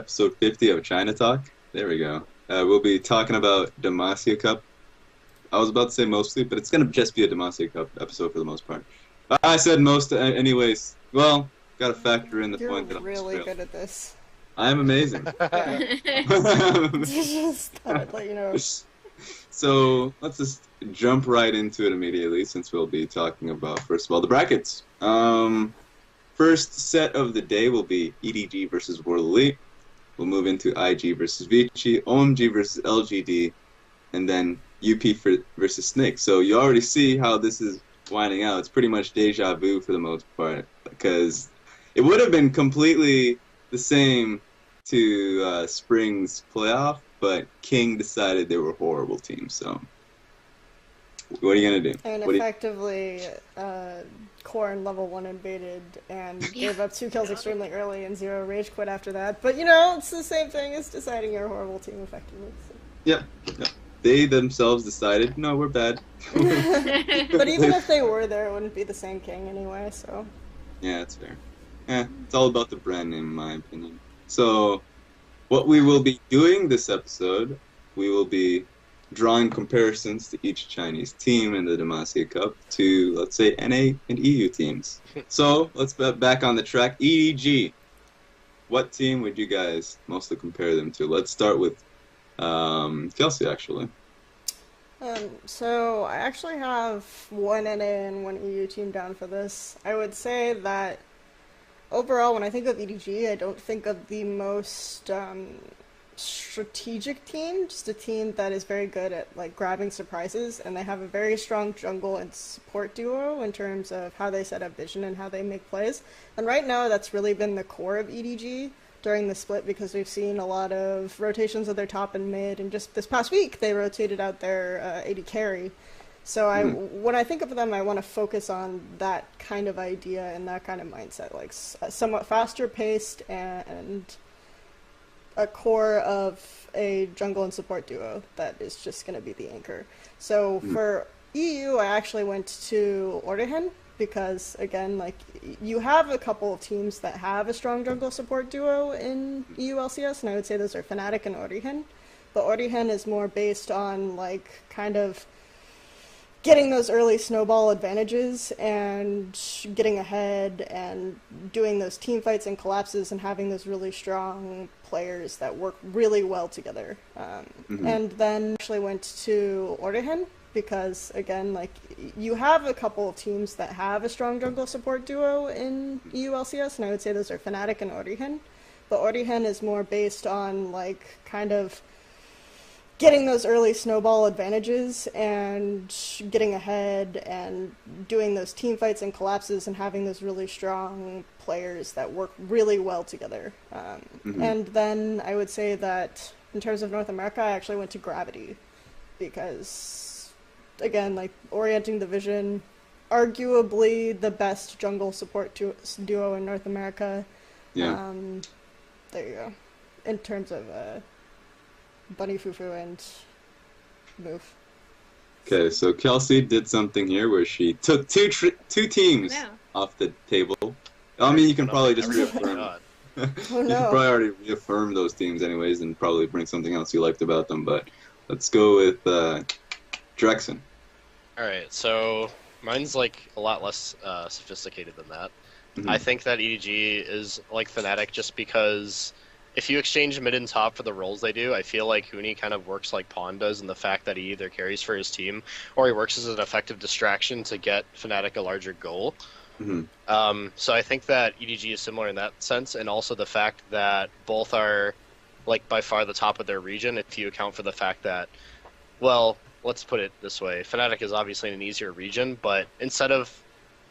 episode 50 of China Talk. There we go. We'll be talking about Demacia Cup. I was about to say mostly, but it's going to just be a Demacia Cup episode for the most part. I said most anyways. Well, got to factor in the point that I'm really good at this. I'm amazing. Just thought I'd let you know. So let's just jump right into it immediately, since we'll be talking about, first of all, the brackets. First set of the day will be EDG versus World Elite. We'll move into IG versus Vici, OMG versus LGD, and then UP versus Snake. So you already see how this is winding out. It's pretty much deja vu for the most part, because it would have been completely the same to Spring's playoff, but King decided they were horrible teams. So what are you going to do? And effectively, Corn level 1 invaded and gave up 2 kills extremely early and 0 rage quit after that. But, you know, it's the same thing as deciding you're a horrible team effectively. So. Yep. They themselves decided, no, we're bad. But even if they were there, it wouldn't be the same King anyway, so... Yeah, that's fair. Yeah, it's all about the brand name, in my opinion. So, what we will be doing this episode, we will be drawing comparisons to each Chinese team in the Demacia Cup to, let's say, NA and EU teams. So, let's get back on the track. EDG. What team would you guys mostly compare them to? Let's start with Kelsey, actually. So, I actually have one NA and one EU team down for this. I would say that overall, when I think of EDG, I don't think of the most strategic team, just a team that is very good at like grabbing surprises, and they have a very strong jungle and support duo in terms of how they set up vision and how they make plays. And right now, that's really been the core of EDG during the split, because we've seen a lot of rotations of their top and mid, and just this past week, they rotated out their AD carry. So when I think of them, I want to focus on that kind of idea and that kind of mindset, like somewhat faster paced and a core of a jungle and support duo that is just going to be the anchor. So for EU, I actually went to Ordehan because, again, like, you have a couple of teams that have a strong jungle support duo in EU LCS, and I would say those are Fnatic and Ordehan. But Ordehan is more based on, like, kind of getting those early snowball advantages and getting ahead and doing those team fights and collapses and having those really strong players that work really well together. And then actually went to Ordehan because, again, like, you have a couple of teams that have a strong jungle support duo in EU LCS, and I would say those are Fnatic and Ordehan. But Ordehan is more based on, like, kind of getting those early snowball advantages and getting ahead and doing those team fights and collapses and having those really strong players that work really well together. And then I would say that in terms of North America, I actually went to Gravity because, again, like, orienting the vision, arguably the best jungle support duo in North America. Yeah. There you go. In terms of Bunny Fufu and Move. Okay, so Kelsey did something here where she took two teams off the table. I mean, you can probably just reaffirm. Oh, no. You can probably already reaffirm those teams anyways and probably bring something else you liked about them, but let's go with Drexen. Alright, so mine's like a lot less sophisticated than that. I think that EDG is like Fnatic just because if you exchange mid and top for the roles they do, I feel like Huni kind of works like Pawn does in the fact that he either carries for his team or he works as an effective distraction to get Fnatic a larger goal. So I think that EDG is similar in that sense, and also the fact that both are like by far the top of their region if you account for the fact that, well, let's put it this way, Fnatic is obviously in an easier region, but instead of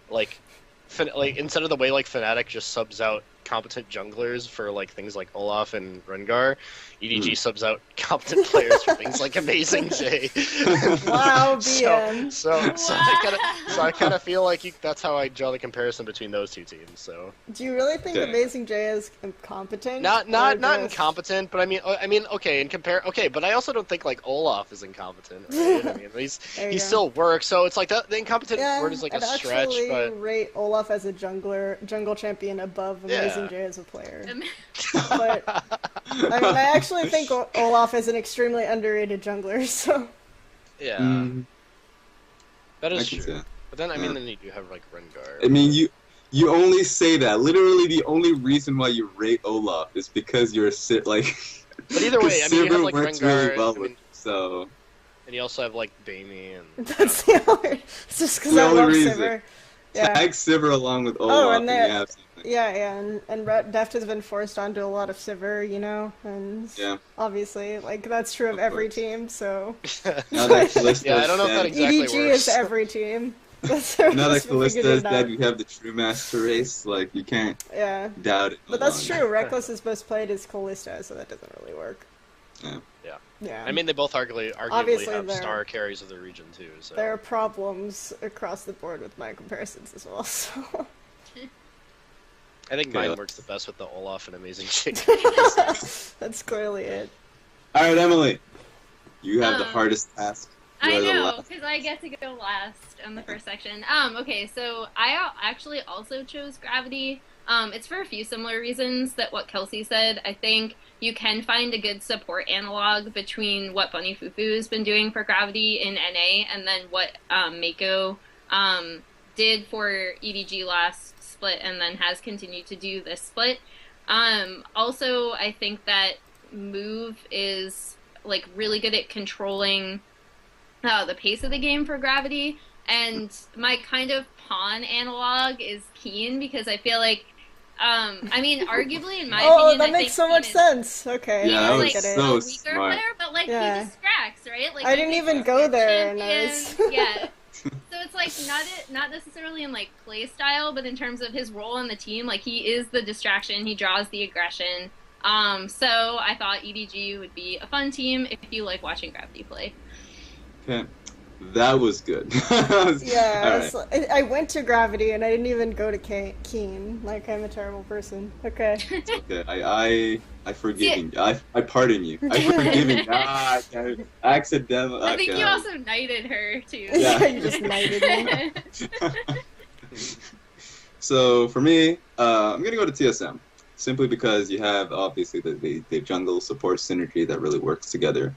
instead of the way like Fnatic just subs out competent junglers for like things like Olaf and Rengar, EDG subs out competent players for things like Amazing J. Wow, BM. So I kind of feel like that's how I draw the comparison between those two teams. So do you really think Amazing J is incompetent? Not incompetent, but I mean okay, but I also don't think like Olaf is incompetent. Right? I mean, he still works, so it's like the incompetent word is like a stretch. I'd but rate Olaf as a jungle champion above Amazing amazing Jay as a player. But I mean, I actually think Olaf is an extremely underrated jungler. So yeah, that is true. But then I mean, then you do have like Rengar. I mean, you only say that. Literally, the only reason why you rate Olaf is because you're like. But either way, I mean, you have like Rengar. Really well with, so. And you also have like Baimi and. That's the only. It's just because I love Sivir. Yeah. Tag Sivir along with Olaf. Oh, and you have something. Yeah, and Deft has been forced onto a lot of Sivir, you know, and obviously, like that's true of every team. So. Now that yeah, I don't know if that exactly EDG works. is every team. Now that Callista's dead, you have the true master race. Like you can't doubt it. But that's true. Reckless's best played is Callista, so that doesn't really work. Yeah. I mean, they both arguably have star carries of the region too. So there are problems across the board with my comparisons as well. So. I think mine works the best with the Olaf and Amazing Chick. That's clearly it. All right, Emily, you have the hardest task. I know, because I get to go last on the first section. Okay, so I actually also chose Gravity. It's for a few similar reasons that what Kelsey said. I think you can find a good support analog between what Bunny Fufu has been doing for Gravity in NA and then what Mako did for EDG last split and then has continued to do this split. Also, I think that Move is like really good at controlling the pace of the game for Gravity, and my kind of pawn analog is Keen because I feel like I mean, arguably, in my opinion, that makes so much sense. Okay, yeah, he's like so weaker smart. Player, but like he distracts, right? Like I didn't even go there, and yeah. So it's like not necessarily in like play style, but in terms of his role in the team, like he is the distraction, he draws the aggression. So I thought EDG would be a fun team if you like watching Gravity play. Okay. That was good. Yeah, right. I went to Gravity and I didn't even go to Keen. Like, I'm a terrible person. Okay. It's okay. I forgive you. I pardon you. I forgive you. I accidentally. I think you also knighted her, too. Yeah, you just knighted me. So, for me, I'm going to go to TSM. Simply because you have, obviously, the jungle support synergy that really works together.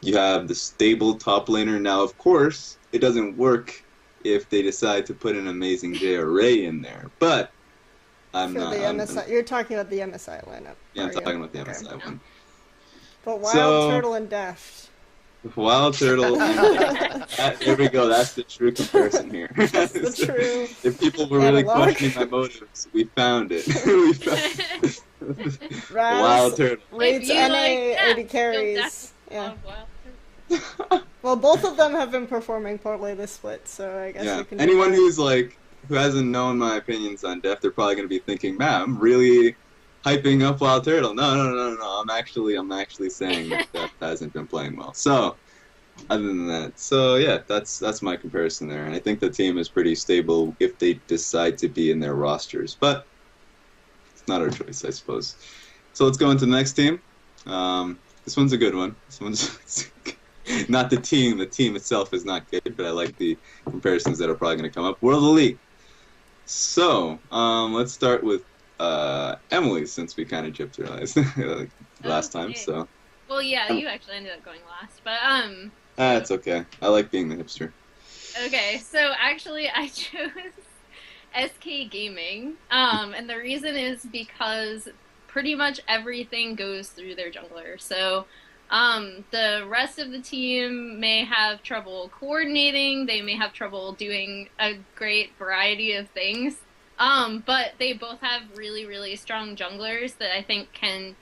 You have the stable top laner. Now, of course, it doesn't work if they decide to put an Amazing J Array in there. But I'm not. You're talking about the MSI lineup. Yeah, I'm talking about the MSI one. But Wild Turtle and Deft. Wild Turtle and Deft. There we go. That's the true comparison here. That's the true. If people were really questioning my motives, we found it. We found Wild Turtle. Rates NA 80 carries. Yeah. Well, both of them have been performing poorly this split, so I guess we can. Anyone who hasn't known my opinions on Deft, they're probably going to be thinking, "Man, I'm really hyping up Wild Turtle." No. I'm actually saying that Deft hasn't been playing well. So, other than that, that's my comparison there, and I think the team is pretty stable if they decide to be in their rosters, but it's not our choice, I suppose. So let's go into the next team. This one's a good one. This one's not the team. The team itself is not good, but I like the comparisons that are probably going to come up. World Elite. So, let's start with Emily, since we kind of gypped her last time. So. Well, yeah, you actually ended up going last, but It's okay. I like being the hipster. Okay, so actually, I chose SK Gaming, and the reason is because pretty much everything goes through their jungler. So the rest of the team may have trouble coordinating, they may have trouble doing a great variety of things, but they both have really, really strong junglers that I think can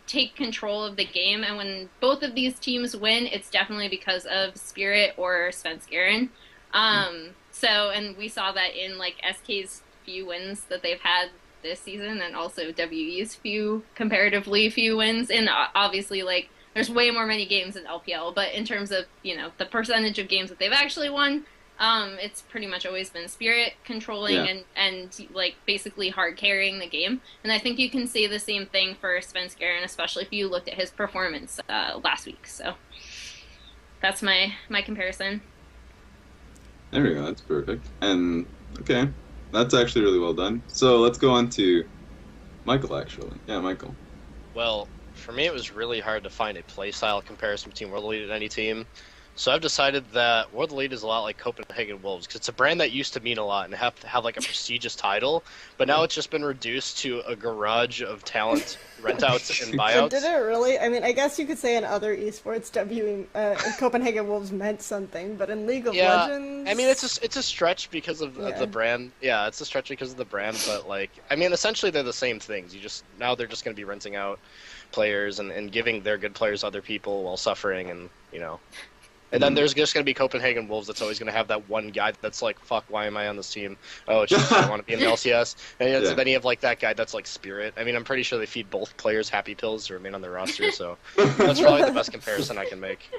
take control of the game. And when both of these teams win, it's definitely because of Spirit or Svenskeren. And we saw that in like SK's few wins that they've had this season, and also WE's comparatively few wins. And obviously, like, there's way more many games in LPL, but in terms of, the percentage of games that they've actually won, it's pretty much always been Spirit controlling and like basically hard carrying the game. And I think you can say the same thing for Svenskeren, especially if you looked at his performance last week. So that's my comparison. There we go. That's perfect. And okay, That's actually really well done. So let's go on to Michael, actually. Yeah, Michael. Well, for me, it was really hard to find a playstyle comparison between World Elite and any team. So I've decided that World Elite is a lot like Copenhagen Wolves, because it's a brand that used to mean a lot and have like a prestigious title, but now it's just been reduced to a garage of talent rent-outs and buyouts. Did it really? I mean, I guess you could say in other esports, Copenhagen Wolves meant something, but in League of Legends... I mean, it's a stretch because of the brand. Yeah, it's a stretch because of the brand, but like, I mean, essentially they're the same things. Now they're just going to be renting out players and giving their good players to other people while suffering, and you know. And then there's just going to be Copenhagen Wolves that's always going to have that one guy that's like, fuck, why am I on this team? Oh, it's just I want to be in the LCS. And then you have like that guy that's like Spirit. I mean, I'm pretty sure they feed both players happy pills to remain on their roster, so that's probably the best comparison I can make.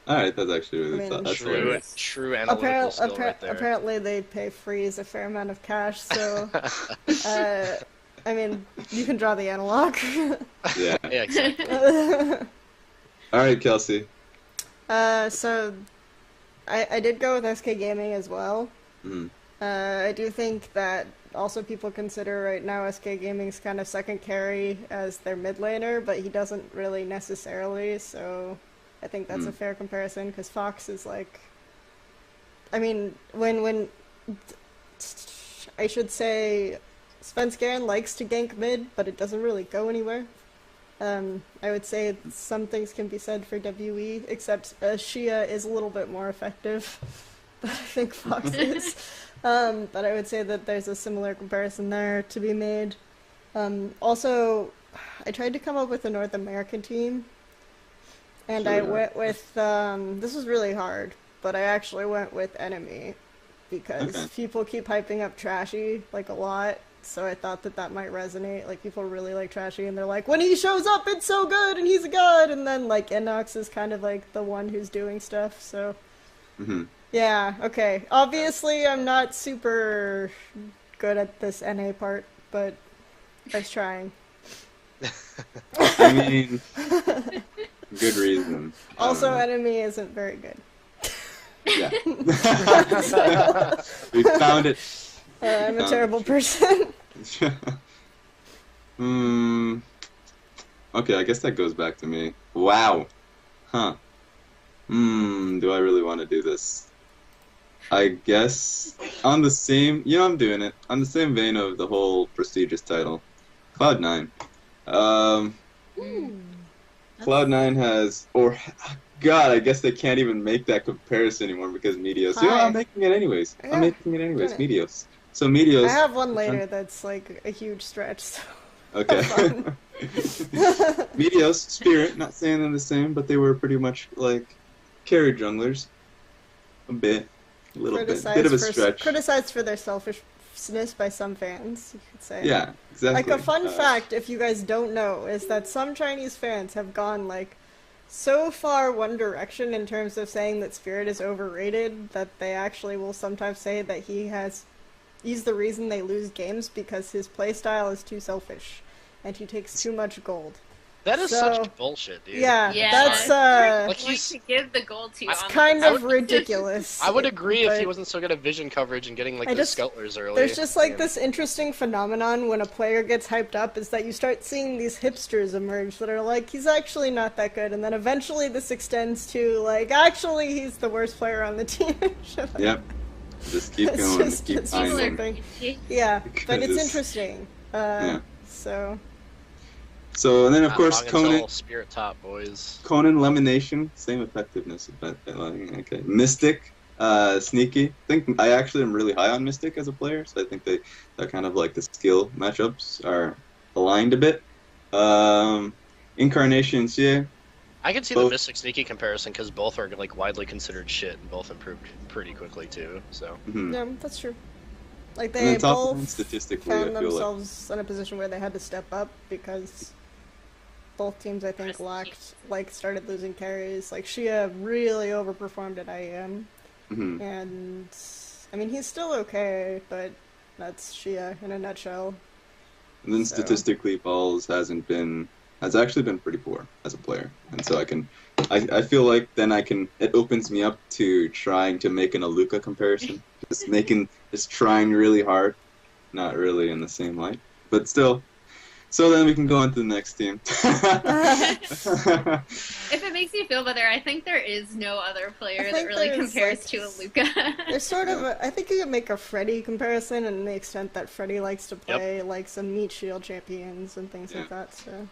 Alright, that's actually really that's true analytical skill right there. Apparently they pay Freeze a fair amount of cash, so... I mean, you can draw the analog. Yeah, exactly. Alright, Kelsey. So I did go with SK Gaming as well. Mm. I do think that also people consider right now SK Gaming's kind of second carry as their mid laner, but he doesn't really necessarily, so I think that's a fair comparison, because Fox is like... I mean, when I should say Svenskeren likes to gank mid, but it doesn't really go anywhere. I would say some things can be said for WE, except HUYA is a little bit more effective than I think Fox is. But I would say that there's a similar comparison there to be made. Also, I tried to come up with a North American team, and I went with, this was really hard, but I actually went with Enemy, because people keep hyping up Trashy, like, a lot. So I thought that might resonate. Like, people really like Trashy, and they're like, when he shows up, it's so good, and he's a god! And then, like, Inox is kind of, like, the one who's doing stuff, so... Yeah, okay. Obviously, I'm not super good at this NA part, but I was trying. I mean, good reason. Also, Enemy isn't very good. Yeah. We found it. I'm a terrible person. Okay, I guess that goes back to me. Wow. Huh. Do I really want to do this? I guess on the same... You know, I'm doing it. On the same vein of the whole prestigious title. Cloud9. Cloud9 has... Or... God, I guess they can't even make that comparison anymore because Meteos... You know, I'm making it anyways. I'm making it anyways. Meteos. So Meteos... I have one later that's like a huge stretch, so... Okay. Meteos, Spirit, not saying them the same, but they were pretty much like carry junglers. A little bit of a stretch. Criticized for their selfishness by some fans, you could say. Yeah, exactly. Like, a fun fact, if you guys don't know, is that some Chinese fans have gone, like, so far one direction in terms of saying that Spirit is overrated that they actually will sometimes say that he's the reason they lose games because his playstyle is too selfish and he takes too much gold. That is such bullshit, dude. Yeah, that's like he's to give the gold to. It's kind of ridiculous. I would agree if he wasn't so good at vision coverage and getting like the scoutlers early. There's just like this interesting phenomenon when a player gets hyped up is that you start seeing these hipsters emerge that are like, he's actually not that good, and then eventually this extends to like, actually he's the worst player on the team. Yep. Just keep going. Keep finding. Yeah, but it's interesting. So and then of course Conan. Spirit top boys. Conan Lemonation, same effectiveness. Okay. Mystic, Sneaky. I actually am really high on Mystic as a player, so I think that kind of like the skill matchups are aligned a bit. Incarnation, yeah. I can see the Mystic Sneaky comparison because both are like widely considered shit and both improved pretty quickly too. So yeah, that's true. Like they both statistically found themselves in a position where they had to step up because both teams I think started losing carries. Like HUYA really overperformed at IEM, and I mean he's still okay, but that's HUYA in a nutshell. And then statistically, Balls hasn't been has actually been pretty poor as a player, and so I feel like then it opens me up to trying to make an Aluka comparison, just trying really hard, not really in the same light, but still. So then we can go on to the next team. If it makes you feel better, I think there is no other player that really compares to a Luka. There's sort of I think you can make a Freddy comparison, in the extent that Freddy likes to play like some meat shield champions and things like that. So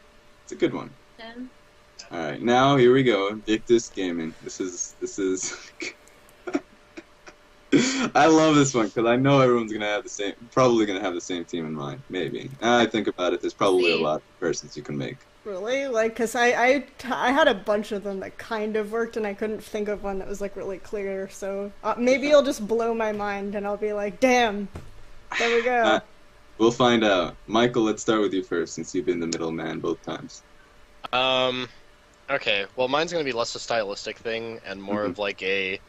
it's a good one. Yeah. All right, now here we go. Invictus Gaming. This is. I love this one because I know everyone's probably gonna have the same team in mind. Maybe. I think about it. There's probably a lot of comparisons you can make. Really? Like, because I had a bunch of them that kind of worked, and I couldn't think of one that was like really clear. So maybe it'll just blow my mind, and I'll be like, damn. There we go. We'll find out. Michael, let's start with you first, since you've been the middleman both times. Okay. Well, mine's gonna be less a stylistic thing and more of like a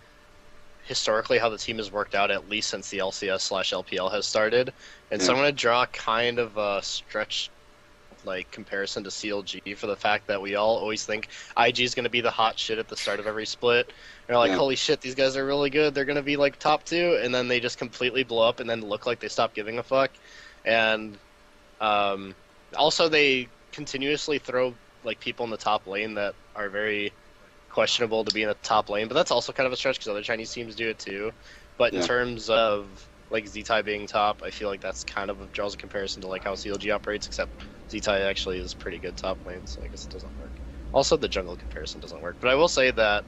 historically how the team has worked out, at least since the LCS/LPL has started. And so I'm going to draw kind of a stretch like comparison to CLG for the fact that we all always think IG is going to be the hot shit at the start of every split. They're like, holy shit, these guys are really good. They're going to be like top 2, and then they just completely blow up and then look like they stop giving a fuck. And also they continuously throw like people in the top lane that are very questionable to be in the top lane, but that's also kind of a stretch because other Chinese teams do it too. But in terms of like Ztai being top, I feel like that's kind of draws a comparison to like how CLG operates, except Ztai actually is pretty good top lane, so I guess it doesn't work. Also, the jungle comparison doesn't work, but I will say that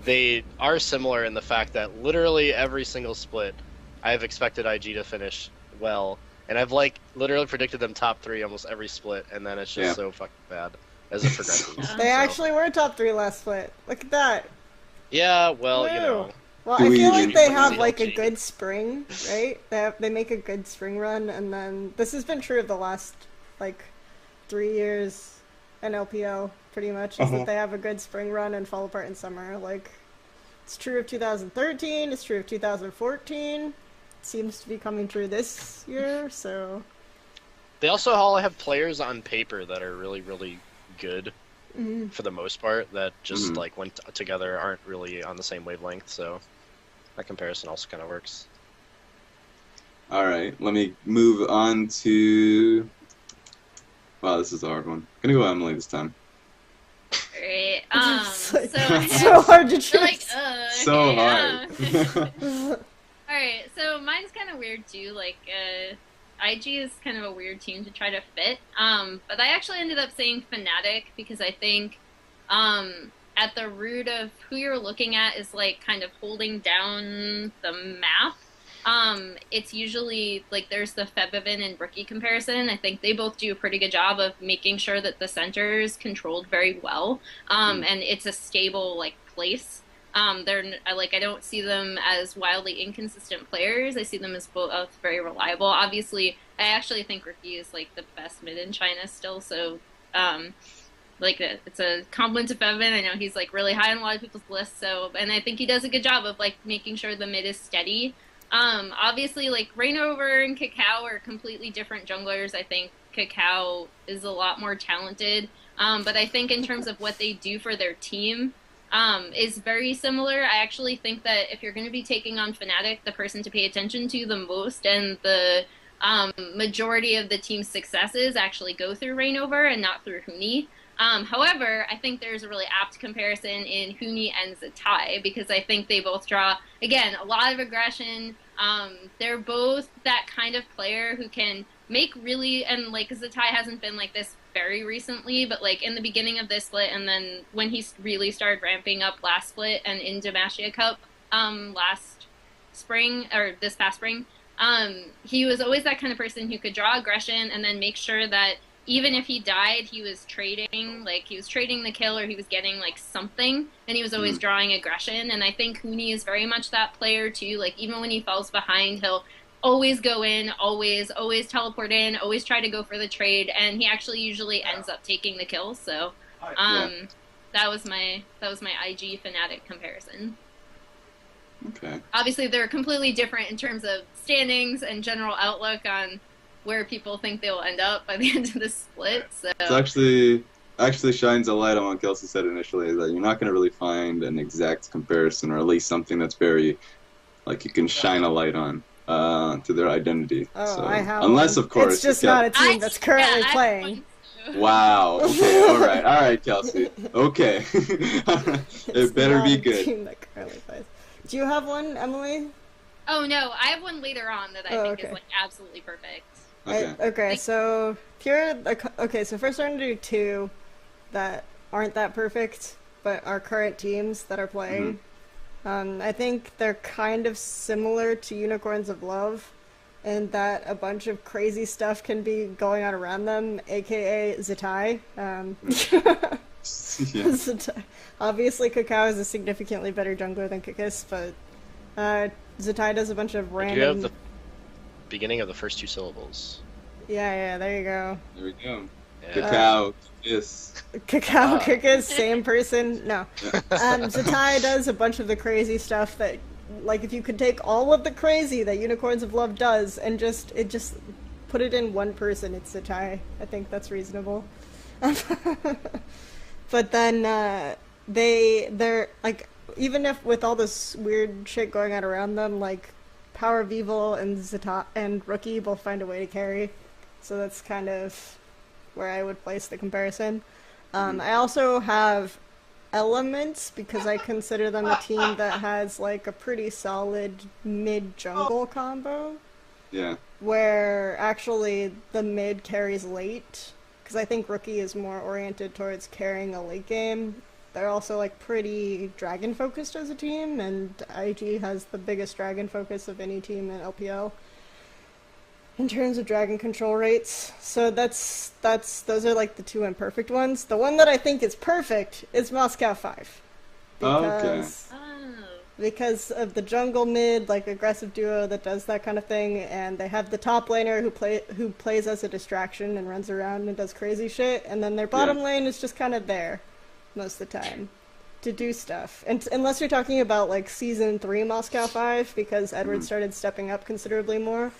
they are similar in the fact that literally every single split, I have expected IG to finish well, and I've like literally predicted them top 3 almost every split, and then it's just so fucking bad as it progresses. They actually were top 3 last split. Look at that. Yeah, well, you know. Well, I feel like they have like a good spring, right? They make a good spring run, and then this has been true of the last like 3 years in LPL, pretty much, is that they have a good spring run and fall apart in summer. Like, it's true of 2013, it's true of 2014, it seems to be coming true this year, so... They also all have players on paper that are really, really good for the most part, that just like went together aren't really on the same wavelength, so that comparison also kind of works. Alright, let me move on to... Wow, this is a hard one. I'm gonna go Emily this time. Great. So hard to choose. Like, so hard. Alright, so mine's kind of weird too, like, IG is kind of a weird team to try to fit, but I actually ended up saying Fnatic because I think at the root of who you're looking at is like kind of holding down the map. It's usually like there's the Febiven and Rookie comparison. I think they both do a pretty good job of making sure that the center is controlled very well, and it's a stable like place. I don't see them as wildly inconsistent players. I see them as both very reliable. Obviously, I actually think Rookie is like the best mid in China still. So, it's a compliment to Febiven. I know he's like really high on a lot of people's lists. So, and I think he does a good job of like making sure the mid is steady. Obviously, like Rainover and Kakao are completely different junglers. I think Kakao is a lot more talented. But I think in terms of what they do for their team, is very similar. I actually think that if you're going to be taking on Fnatic, the person to pay attention to the most and the majority of the team's successes actually go through Rainover and not through Huni. However, I think there's a really apt comparison in Huni and Ztai because I think they both draw, again, a lot of aggression. They're both that kind of player who can make really, and like Ztai hasn't been like this very recently, but like in the beginning of this split and then when he really started ramping up last split and in Demacia Cup last spring, or this past spring, he was always that kind of person who could draw aggression and then make sure that even if he died, he was trading the kill or he was getting like something, and he was always drawing aggression. And I think Huni is very much that player too. Like even when he falls behind, he'll always go in, always teleport in, always try to go for the trade, and he actually usually ends up taking the kill. So that was my IG Fnatic comparison. Okay. Obviously they're completely different in terms of standings and general outlook on where people think they will end up by the end of the split. So It's actually actually shines a light on what Kelsey said initially, is that you're not going to really find an exact comparison, or at least something that's very, like, you can shine a light on to their identity. Oh, so, I have unless, one. of course, it's just not a team that's currently playing. Wow. Okay. All right, Kelsey. Okay. It better be good. Team that currently plays. Do you have one, Emily? Oh no, I have one later on that I think is like absolutely perfect. Okay. So here, so first I'm gonna do two that aren't that perfect, but are current teams that are playing. I think they're kind of similar to Unicorns of Love, in that a bunch of crazy stuff can be going on around them, aka Zetai. Zetai. Obviously, Cacao is a significantly better jungler than Kikis, but Zetai does a bunch of random... You have the beginning of the first two syllables. Yeah, there you go. There we go. Yeah. Cacao, Kikis. Cacao, Kikis, same person? No. Zetai does a bunch of the crazy stuff that, like, if you could take all of the crazy that Unicorns of Love does and just put it in one person, it's Zetai. I think that's reasonable. But then they're like, even if with all this weird shit going on around them, like Power of Evil and Zetai and Rookie both find a way to carry. So that's kind of where I would place the comparison. I also have Elements, because I consider them a team that has like a pretty solid mid-jungle combo. Yeah. Where actually the mid carries late, because I think Rookie is more oriented towards carrying a late game. They're also like pretty dragon focused as a team, and IG has the biggest dragon focus of any team in LPL in terms of dragon control rates. So those are like the two imperfect ones. The one that I think is perfect is Moscow 5. Because of the jungle mid, like aggressive duo that does that kind of thing, and they have the top laner who plays as a distraction and runs around and does crazy shit, and then their bottom lane is just kind of there most of the time to do stuff. And unless you're talking about like Season 3 Moscow 5, because Edward started stepping up considerably more.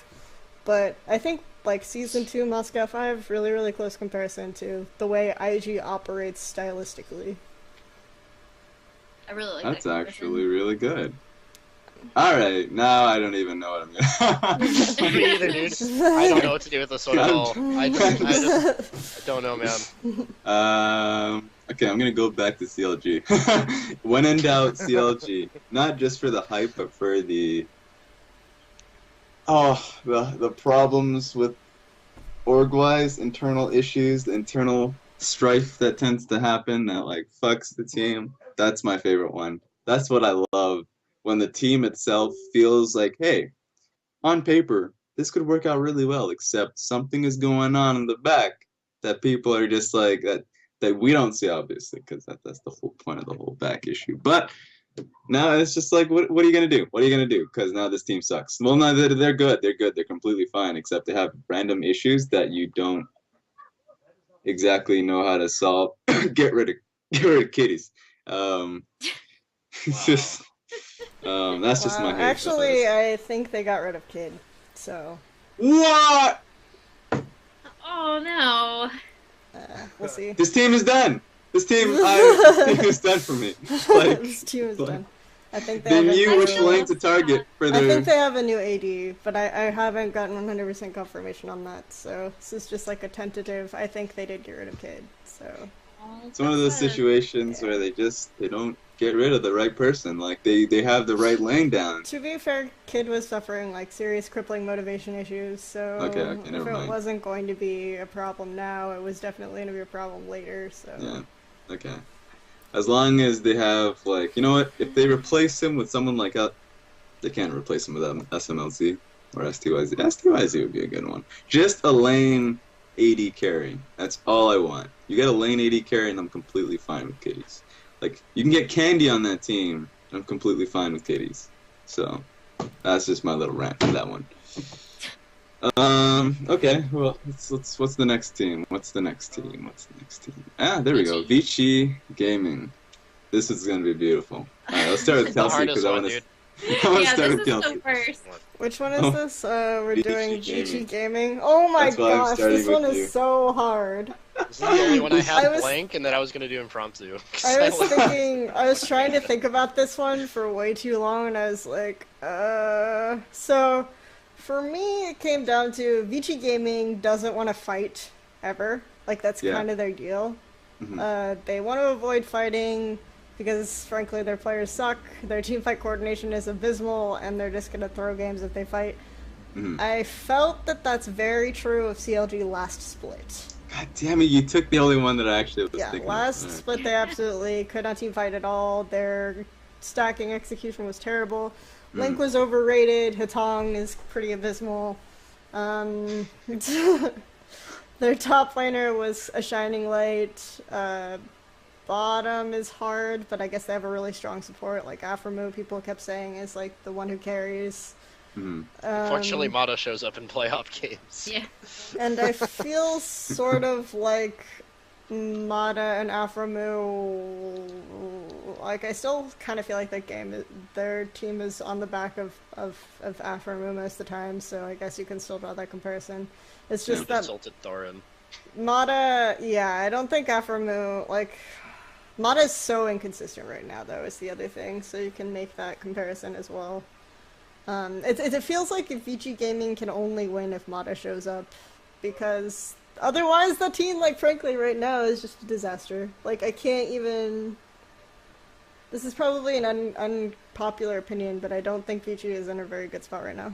But I think like Season 2 Moscow 5, really, really close comparison to the way IG operates stylistically. I really like That's that actually really good. Alright, now I don't even know what I'm gonna... Me either, dude. I don't know what to do with this one at all. I don't know, man. Okay, I'm gonna go back to CLG. When in doubt, CLG. Not just for the hype, but for the problems with org-wise, internal issues, the internal strife that tends to happen that like fucks the team. That's my favorite one. That's what I love, when the team itself feels like, hey, on paper, this could work out really well, except something is going on in the back that people are just like, that we don't see, obviously, because that's the whole point of the whole back issue. But now it's just like, what are you going to do? What are you going to do? Because now this team sucks. Well, no, they're good. They're good. They're completely fine, except they have random issues that you don't exactly know how to solve. Get rid of kitties. It's just, that's just my hate. Actually, I think they got rid of Kid, so... What? Oh, no. We'll see. This team is done. This team is done for me. Like, this team is done. I think they knew which lane to target for their... I think they have a new AD, but I haven't gotten 100% confirmation on that, so this is just like a tentative. I think they did get rid of Kid, so... It's one of those situations where they don't get rid of the right person. Like, they have the right lane down. To be fair, Kid was suffering, like, serious crippling motivation issues, so okay, if it wasn't going to be a problem now, it was definitely going to be a problem later, so... Yeah, okay. As long as they have, like, you know what? If they replace him with someone like... they can't replace him with SMLC or STYZ. STYZ would be a good one. Just a lane AD carry. That's all I want. You get a lane AD carry and I'm completely fine with kitties. Like, you can get Candy on that team and I'm completely fine with kitties. So, that's just my little rant on that one. Okay, well, what's the next team? What's the next team? Ah, there we go. Vici Gaming. This is gonna be beautiful. Alright, let's start with Kelsey because I want to start with Kelsey. First. Which one is this? We're doing Vici Gaming. Oh my gosh, this one is so hard. This is the only one I had I was- blank, and that I was gonna do impromptu. I was trying to think about this one for way too long, and I was like, So, for me, it came down to Vici Gaming doesn't want to fight ever. Like, that's kind of their deal. They want to avoid fighting because, frankly, their players suck, their team fight coordination is abysmal, and they're just going to throw games if they fight. I felt that that's very true of CLG last split. God damn it, you took the only one that I actually was thinking last of. split they absolutely could not team fight at all. Their stacking execution was terrible. Link was overrated. Hitong is pretty abysmal. Their top laner was a shining light. Bottom is hard, but I guess they have a really strong support. Like Aframu, people kept saying is like the one who carries. Fortunately, Mata shows up in playoff games. Yeah. And I feel sort of like Mata and Aframu, like I still kind of feel like their team is on the back of Aframu most of the time, so I guess you can still draw that comparison. It's just that Insulted Thorin. Mata, I don't think Aframu, like, Mata is so inconsistent right now, though, is the other thing, so you can make that comparison as well. It feels like if Vici Gaming can only win if Mata shows up, because otherwise the team, like, frankly, right now is just a disaster. Like, I can't even... This is probably an unpopular opinion, but I don't think Vici is in a very good spot right now.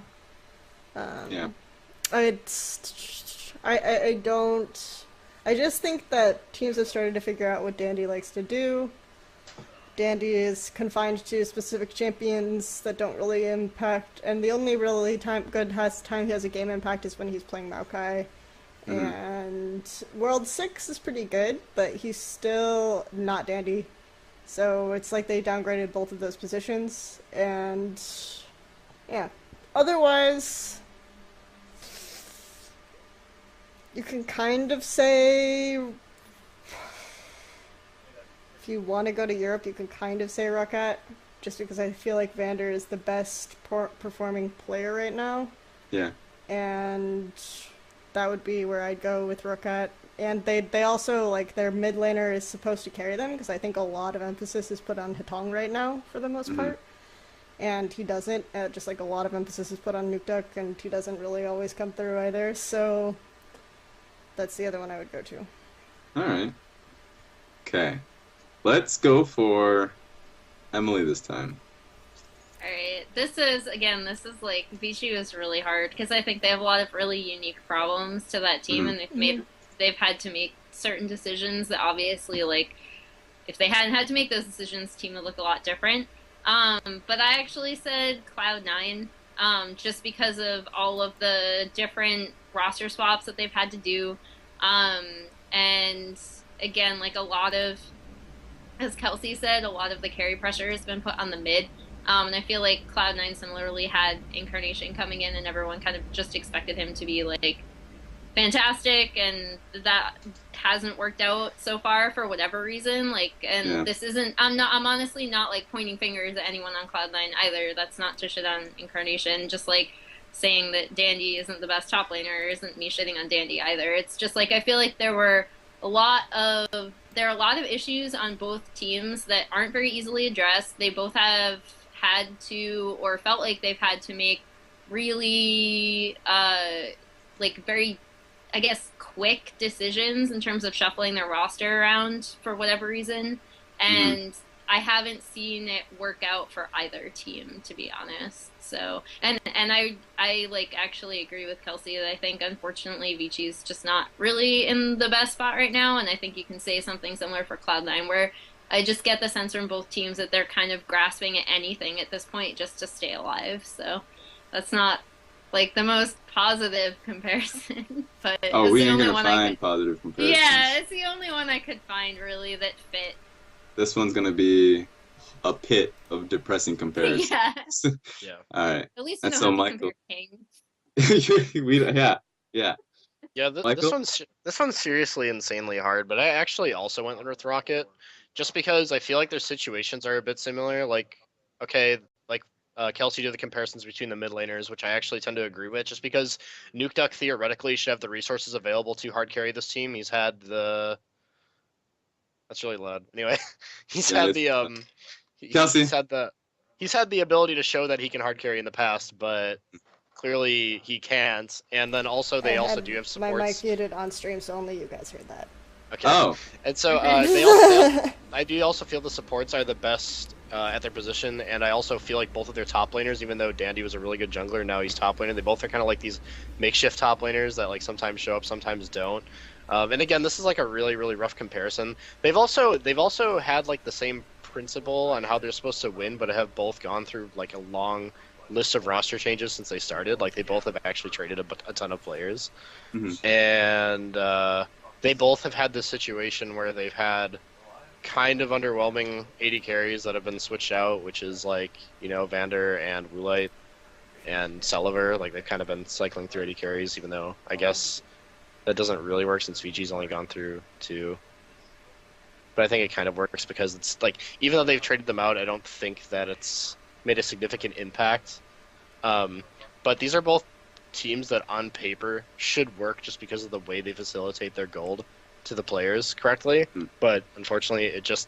I just think that teams have started to figure out what Dandy likes to do. Dandy is confined to specific champions that don't really impact, and the only really time he has a game impact is when he's playing Maokai. And World 6 is pretty good, but he's still not Dandy. So it's like they downgraded both of those positions, and yeah. Otherwise, you can kind of say, if you want to go to Europe, you can kind of say Ruckat, just because I feel like Vander is the best performing player right now. Yeah. And that would be where I'd go with Ruckat. And they also, like, their mid laner is supposed to carry them, because I think a lot of emphasis is put on Hitong right now, for the most part. And he doesn't, just like a lot of emphasis is put on Nukduk, and he doesn't really always come through either, so that's the other one I would go to. Alright. Okay. Let's go for Emily this time. Alright, this is like, Vici was really hard, because I think they have a lot of really unique problems to that team, and they've had to make certain decisions that obviously, like, if they hadn't had to make those decisions, the team would look a lot different. But I actually said Cloud9, just because of all of the different roster swaps that they've had to do. And again, like, a lot of, as Kelsey said, a lot of the carry pressure has been put on the mid. And I feel like Cloud9 similarly had Incarnation coming in, and everyone kind of just expected him to be, like, fantastic, and that hasn't worked out so far for whatever reason. Like, and this isn't, I'm honestly not, like, pointing fingers at anyone on Cloud9 either. That's not to shit on Incarnation. Just, like, saying that Dandy isn't the best top laner isn't me shitting on Dandy either. It's just, like, I feel like there are a lot of issues on both teams that aren't very easily addressed. They both have had to, or felt like they've had to, make really, like, very, I guess, quick decisions in terms of shuffling their roster around for whatever reason. And I haven't seen it work out for either team, to be honest. So, and I like, actually agree with Kelsey that I think, unfortunately, Vici's just not really in the best spot right now, and I think you can say something similar for Cloud9, where I just get the sense from both teams that they're kind of grasping at anything at this point just to stay alive. So that's not, like, the most positive comparison, but oh, we ain't gonna find positive comparisons. Yeah, it's the only one I could find really that fit. This one's gonna be a pit of depressing comparisons. Yeah. Yeah. All right. At least And you so don't have to Michael, compare Kings. Yeah, this one's seriously insanely hard, but I actually also went with Rocket, just because I feel like their situations are a bit similar. Like, okay, like, Kelsey did the comparisons between the mid laners, which I actually tend to agree with, just because Nukeduck theoretically should have the resources available to hard carry this team. He's had the... That's really loud. Anyway, he's Yeah, had the Kelsey. he's had the ability to show that he can hard carry in the past, but clearly he can't. And then also they also do have supports. My mic muted on stream, so only you guys heard that. Okay. Oh. And so I do also feel the supports are the best at their position, and I also feel like both of their top laners, even though Dandy was a really good jungler, now he's top laner, they both are kind of like these makeshift top laners that like sometimes show up, sometimes don't. And again, this is like a really, really rough comparison. They've also had like the same principle on how they're supposed to win, but have both gone through like a long list of roster changes since they started. Like they both have actually traded a ton of players, and they both have had this situation where they've had kind of underwhelming AD carries that have been switched out, which is like, you know, Vander and Woolite and Celiver. Like they've kind of been cycling through AD carries, even though I guess that doesn't really work since Vici's only gone through 2. But I think it kind of works because it's like, even though they've traded them out, I don't think that it's made a significant impact. But these are both teams that on paper should work just because of the way they facilitate their gold to the players correctly, but unfortunately it just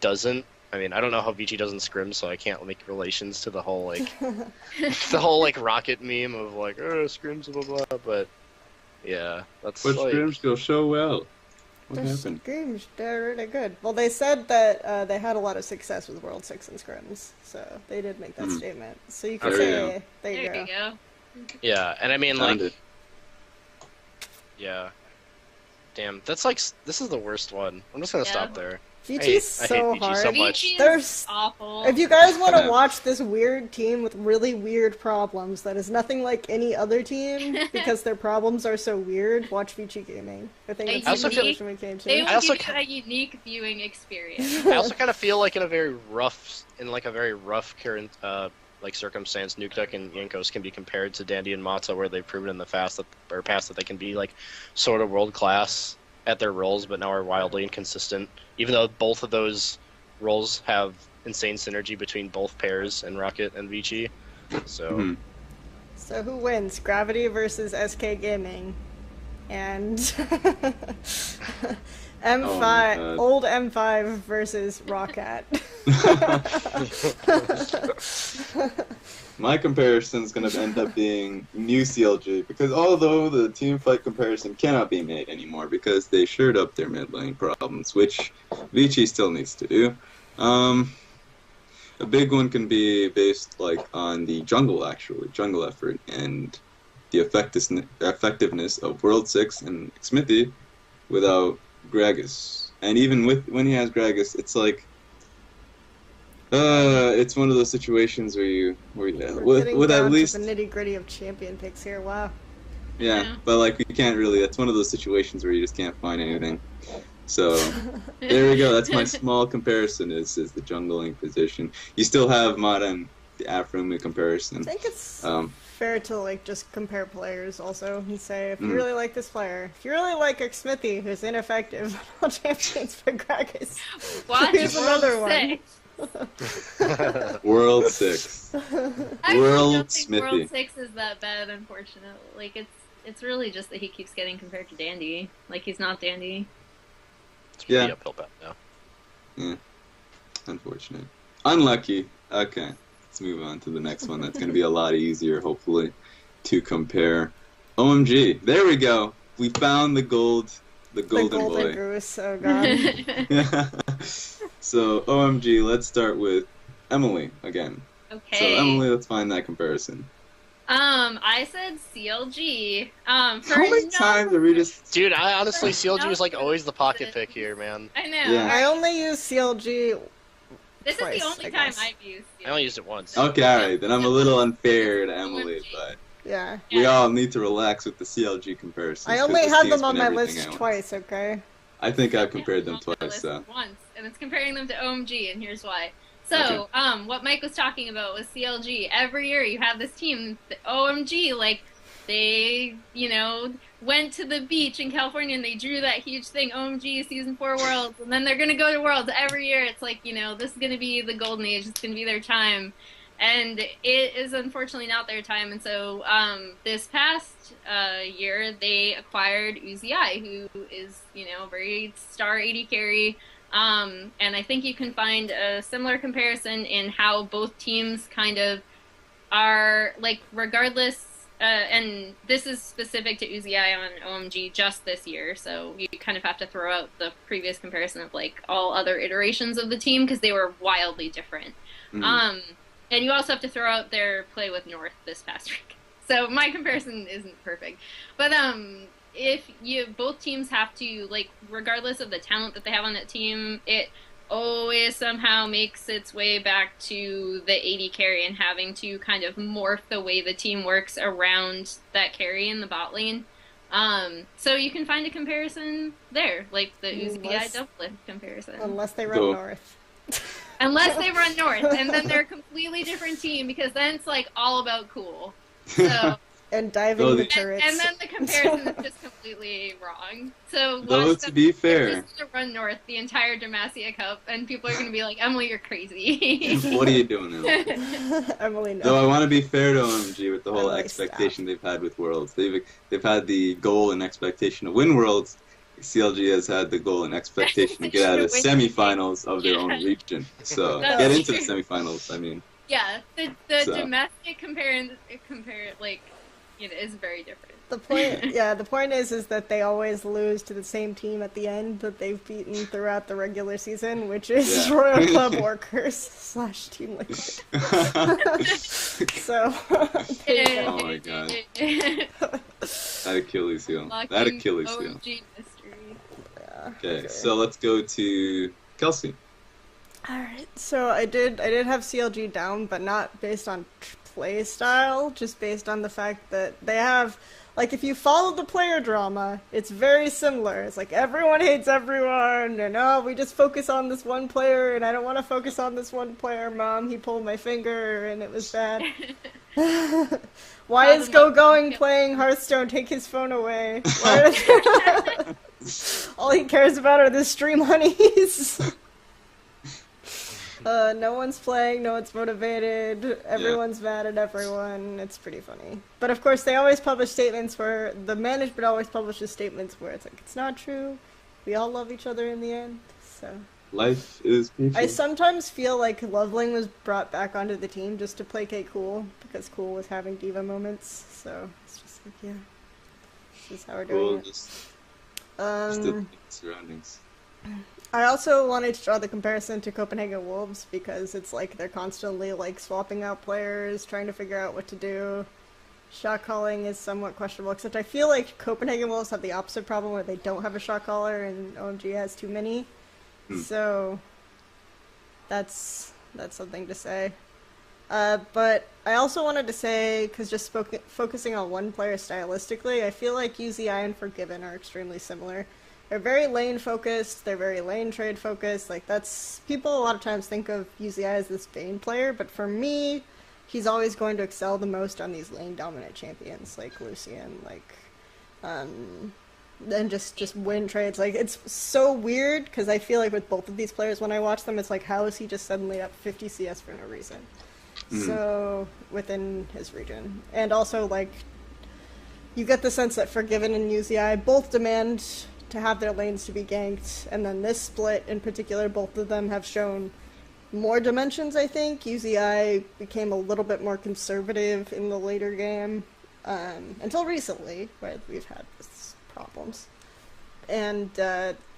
doesn't. I mean, I don't know how Vici doesn't scrim, so I can't make relations to the whole like the whole like rocket meme of like, oh, scrims blah blah, but yeah, that's But like... scrims go so well. What The happened? scrims, they're really good. Well, they said that they had a lot of success with World 6 and scrims, so they did make that statement. So you can say, there you go. Yeah, and I mean, like... Yeah. Damn, that's like, this is the worst one. I'm just gonna stop there. Vici's so hate hard. so much. There's awful. If you guys want to watch this weird team with really weird problems that is nothing like any other team because their problems are so weird, watch Vici Gaming. I think that's the conclusion we came to. They will give you a unique viewing experience. I also kind of feel like in a very rough current like circumstance, Nukeduck and Yankos can be compared to Dandy and Mata, where they've proven in the past that they can be like sort of world class at their roles, but now are wildly inconsistent. Even though both of those roles have insane synergy between both pairs and Rocket and Vici. So So who wins? Gravity versus SK Gaming. And M5 old M5 versus Rocket. My comparison is going to end up being new CLG, because although the team fight comparison cannot be made anymore because they shored up their mid lane problems, which Vici still needs to do. A big one can be based like on the jungle effort and the effectiveness of World 6 and Smithy without Gragas. And even when he has Gragas, it's like it's one of those situations where with at least the nitty gritty of champion picks here. Wow. Yeah, but like we can't really. That's one of those situations where you just can't find anything. So there we go. That's my small comparison. Is the jungling position? You still have Mata and the Afrumi comparison. I think it's fair to like just compare players also and say if you really like this player, if you really like Smithy, who's ineffective on champions for Gragas, here's another one. World 6. I don't think Smithy. World 6 is that bad, unfortunately. Like it's really just that he keeps getting compared to Dandy. Like he's not Dandy. It's pretty uphill battle now. Yeah. Unfortunate. Unlucky. Okay. Let's move on to the next one. That's going to be a lot easier, hopefully, to compare. OMG. There we go. We found the golden boy. Goose. Oh god. So OMG. Let's start with Emily again. Okay. So Emily, let's find that comparison. I said CLG. How many times are we just... Dude, I honestly, CLG was like always the pocket pick here, man. I know. Yeah. I only use CLG This twice, is the only time I've used CLG. I only used it once. Okay, alright, then I'm a little unfair to Emily, but yeah. we all need to relax with the CLG comparisons. I only had them on my list twice, okay? I think I've compared them twice, so. Once, and it's comparing them to OMG, and here's why. So, what Mike was talking about was CLG. Every year you have this team, the OMG, like, they, you know, went to the beach in California and they drew that huge thing, OMG Season 4 Worlds, and then they're going to go to Worlds every year. It's like, you know, this is going to be the golden age, it's going to be their time. And it is unfortunately not their time. And so this past year, they acquired UZI, who is, a very star AD carry. And I think you can find a similar comparison in how both teams kind of are, like, regardless, and this is specific to UZI on OMG just this year, so you kind of have to throw out the previous comparison of, like, all other iterations of the team, because they were wildly different. And you also have to throw out their play with North this past week. So my comparison isn't perfect. But if both teams have to, like, regardless of the talent that they have on that team, it always somehow makes its way back to the AD carry and having to kind of morph the way the team works around that carry in the bot lane. So you can find a comparison there, like the UZI double comparison. Unless they run North. Unless they run North, and then they're a completely different team, because then it's, like, all about cool. So, and diving the turrets. And then the comparison is just completely wrong. So though, to be fair, they're just going to run North the entire Demacia Cup, and people are going to be like, Emily, you're crazy. What are you doing, Emily? Emily, no. Though I want to be fair to OMG with the whole expectation they've had with Worlds. They've had the goal and expectation to win Worlds. CLG has had the goal and expectation to get out of the semifinals of their own region. So get into the semifinals. I mean, yeah, the domestic compare like, is very different. The point is that they always lose to the same team at the end that they've beaten throughout the regular season, which is Royal Club Workers / Team Liquid. So, oh my god, that Achilles heel. That Achilles heel. Okay, so let's go to Kelsey. Alright, so I did have CLG down, but not based on play style, just based on the fact that they have, like, if you follow the player drama, it's very similar. It's like everyone hates everyone, and we just focus on this one player, and I don't want to focus on this one player, Mom. He pulled my finger, and it was bad. Why is Going playing Hearthstone? Take his phone away. All he cares about are the stream honeys. No one's playing, no one's motivated, everyone's mad at everyone. It's pretty funny. But of course, they always publish statements where the management always publishes statements where it's like, it's not true. We all love each other in the end. So life is peaceful. I sometimes feel like Loveling was brought back onto the team just to placate Cool, because Cool was having diva moments. So it's just like, yeah, this is how we're doing it. The surroundings. I also wanted to draw the comparison to Copenhagen Wolves, because it's like they're constantly, like, swapping out players, trying to figure out what to do. Shot calling is somewhat questionable, except I feel like Copenhagen Wolves have the opposite problem where they don't have a shot caller and OMG has too many. So that's something to say. But I also wanted to say, because just focusing on one player stylistically, I feel like UZI and Forgiven are extremely similar. They're very lane focused, they're very lane trade focused, like that's, people a lot of times think of UZI as this Vayne player, but for me, he's always going to excel the most on these lane dominant champions, like Lucian, like, and just win trades. Like, it's so weird, because I feel like with both of these players, when I watch them, it's like, how is he just suddenly up 50 CS for no reason? So, within his region. And also, like, you get the sense that Forgiven and UZI both demand to have their lanes to be ganked, and then this split in particular, both of them have shown more dimensions, I think. UZI became a little bit more conservative in the later game, until recently, where we've had this problems. And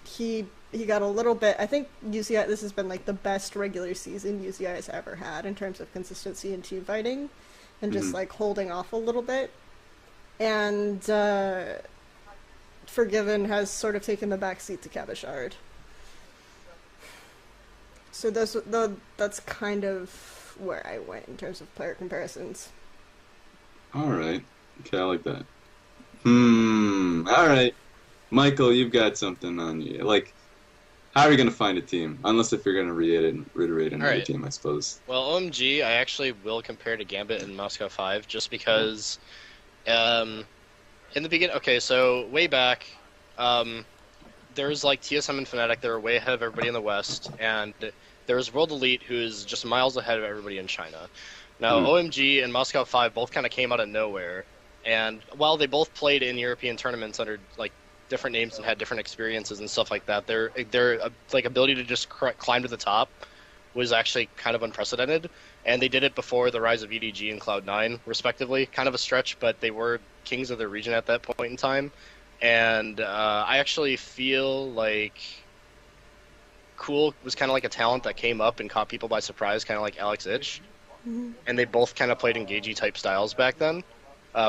he got a little bit, I think UZI, this has been like the best regular season UZI has ever had in terms of consistency in team fighting, and just like holding off a little bit. And Forgiven has sort of taken the backseat to Cabashard. So that's kind of where I went in terms of player comparisons. Alright. Okay, I like that. Alright. Michael, you've got something on you. Like, how are you going to find a team? Unless if you're going to reiterate another team, I suppose. Well, OMG, I actually will compare to Gambit and Moscow 5, just because... in the beginning, okay, so way back, there's like TSM and Fnatic, they were way ahead of everybody in the West, and there's World Elite, who's just miles ahead of everybody in China. Now, OMG and Moscow 5 both kind of came out of nowhere, and while they both played in European tournaments under like different names and had different experiences and stuff like that, their like ability to just climb to the top was actually kind of unprecedented, and they did it before the rise of EDG and Cloud9, respectively. Kind of a stretch, but they were kings of their region at that point in time, and I actually feel like Cool was kind of like a talent that came up and caught people by surprise, kind of like Alex Ich. And they both kind of played engagey type styles back then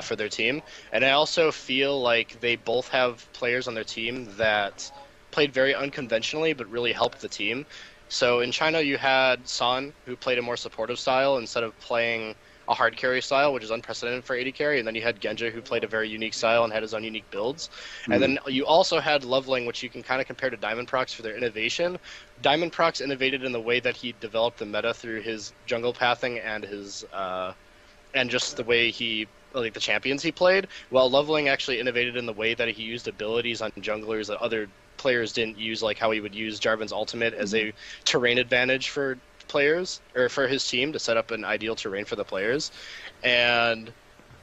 for their team. And I also feel like they both have players on their team that played very unconventionally but really helped the team. So in China you had San, who played a more supportive style instead of playing a hard carry style, which is unprecedented for AD carry, and then you had Genja, who played a very unique style and had his own unique builds. And then you also had Loveling, which you can kind of compare to Diamond Prox for their innovation. Diamond Prox innovated in the way that he developed the meta through his jungle pathing and his and just the way he, like, the champions he played, while Loveling actually innovated in the way that he used abilities on junglers that other players didn't use, like how he would use Jarvan's ultimate as a terrain advantage for players, or for his team to set up an ideal terrain for the players. And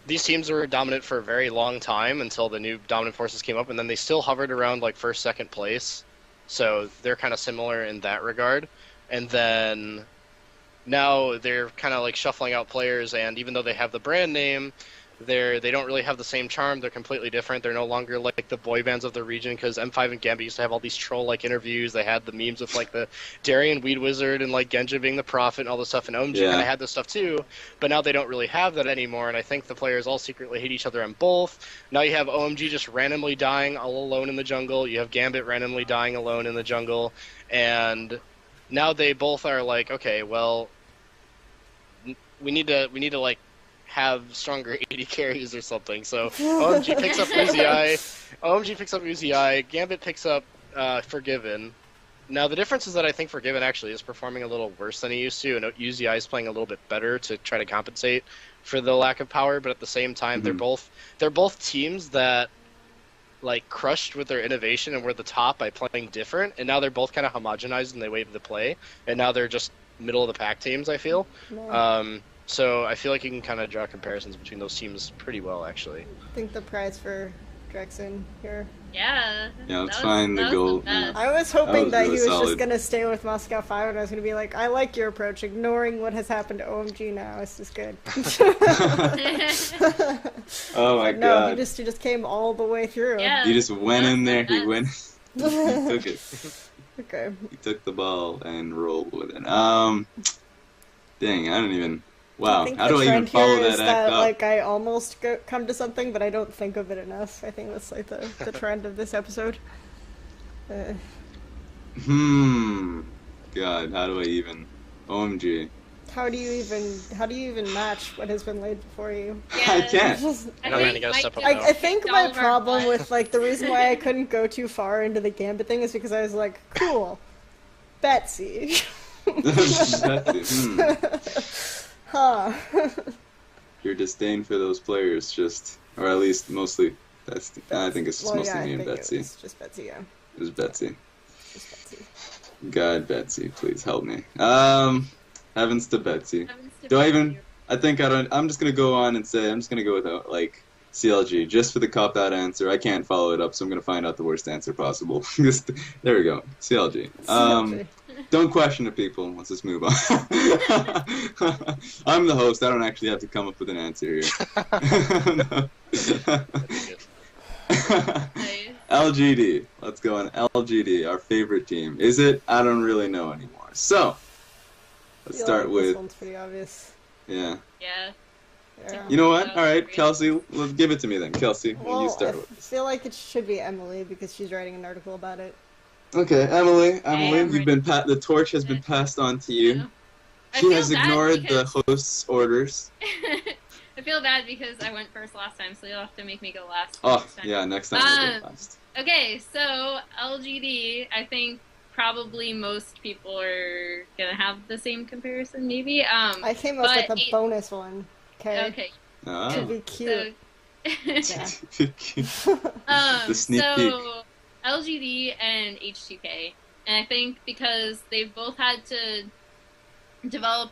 these teams were dominant for a very long time until the new dominant forces came up, and then they still hovered around like first, second place. So they're kind of similar in that regard. And then now they're kind of like shuffling out players, and even though they have the brand name, they don't really have the same charm. They're completely different. They're no longer like the boy bands of the region, because M5 and Gambit used to have all these troll-like interviews. They had the memes with like the Darien Weed Wizard and like Genja being the prophet and all this stuff, and OMG kind of had this stuff too, but now they don't really have that anymore, and I think the players all secretly hate each other on both. Now you have OMG just randomly dying all alone in the jungle. You have Gambit randomly dying alone in the jungle, and now they both are like, okay, well, we need to like have stronger AD carries or something. So OMG picks up Uzi, Gambit picks up Forgiven. Now the difference is that I think Forgiven actually is performing a little worse than he used to, and Uzi is playing a little bit better to try to compensate for the lack of power, but at the same time they're both teams that like crushed with their innovation and were the top by playing different, and now they're both kind of homogenized in the way they play, and now they're just middle of the pack teams, I feel. So I feel like you can kind of draw comparisons between those teams pretty well, actually. I think the prize for Drexen here. Yeah. Yeah, let's find the goal. Yeah. I was hoping that really he was solid. just going to stay with Moscow 5, and I was going to be like, I like your approach, ignoring what has happened to OMG now. This is good. Oh my no, god. he just came all the way through. Yeah. He just went in there, he went, he took it. Okay. He took the ball and rolled with it. Dang, I don't even... Wow, how do I even follow that act up? Like, I almost come to something, but I don't think of it enough. I think that's like the trend of this episode. God, how do I even... OMG. How do you even match what has been laid before you? Yeah. I can't. I think my problem with like the reason why I couldn't go too far into the Gambit thing is because I was like, cool, Betsy. Huh. Your disdain for those players just, or at least mostly, I think it's just mostly me and Betsy. It's just Betsy, yeah. It was Betsy. Just Betsy. God, Betsy, please help me. Heavens to Betsy. I'm just gonna go on and say, I'm just gonna go with, like, CLG, just for the cop-out answer. I can't follow it up, so I'm gonna find out the worst answer possible. There we go. CLG. Don't question it, people. Let's just move on. I'm the host. I don't actually have to come up with an answer here. LGD. Let's go on LGD, our favorite team. Is it? I don't really know anymore. So, let's start with... This one's pretty obvious. Yeah. Yeah. You know what? All right, Kelsey, let's give it to me then. Kelsey, when you start with I feel like it should be Emily because she's writing an article about it. Okay, Emily, you've been the torch has been passed on to you. Yeah. She has ignored the host's orders. I feel bad because I went first last time, so you'll have to make me go last. Oh, yeah, next time we'll go last. Okay, so LGD, I think probably most people are gonna have the same comparison, maybe. I came up with a bonus one. Okay. Oh. To be cute. The sneak peek. LGD and H2K, and I think because they've both had to develop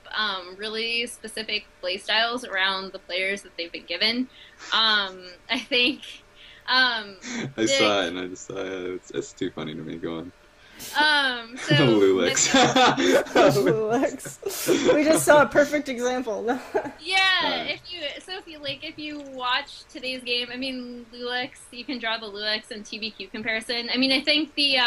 really specific play styles around the players that they've been given. I think I saw it and I just thought it's too funny to me. Go on. So Lulix. Lulix. We just saw a perfect example. Yeah, if you watch today's game, I mean, Lulix, you can draw the Lulix and TBQ comparison. I mean, I think the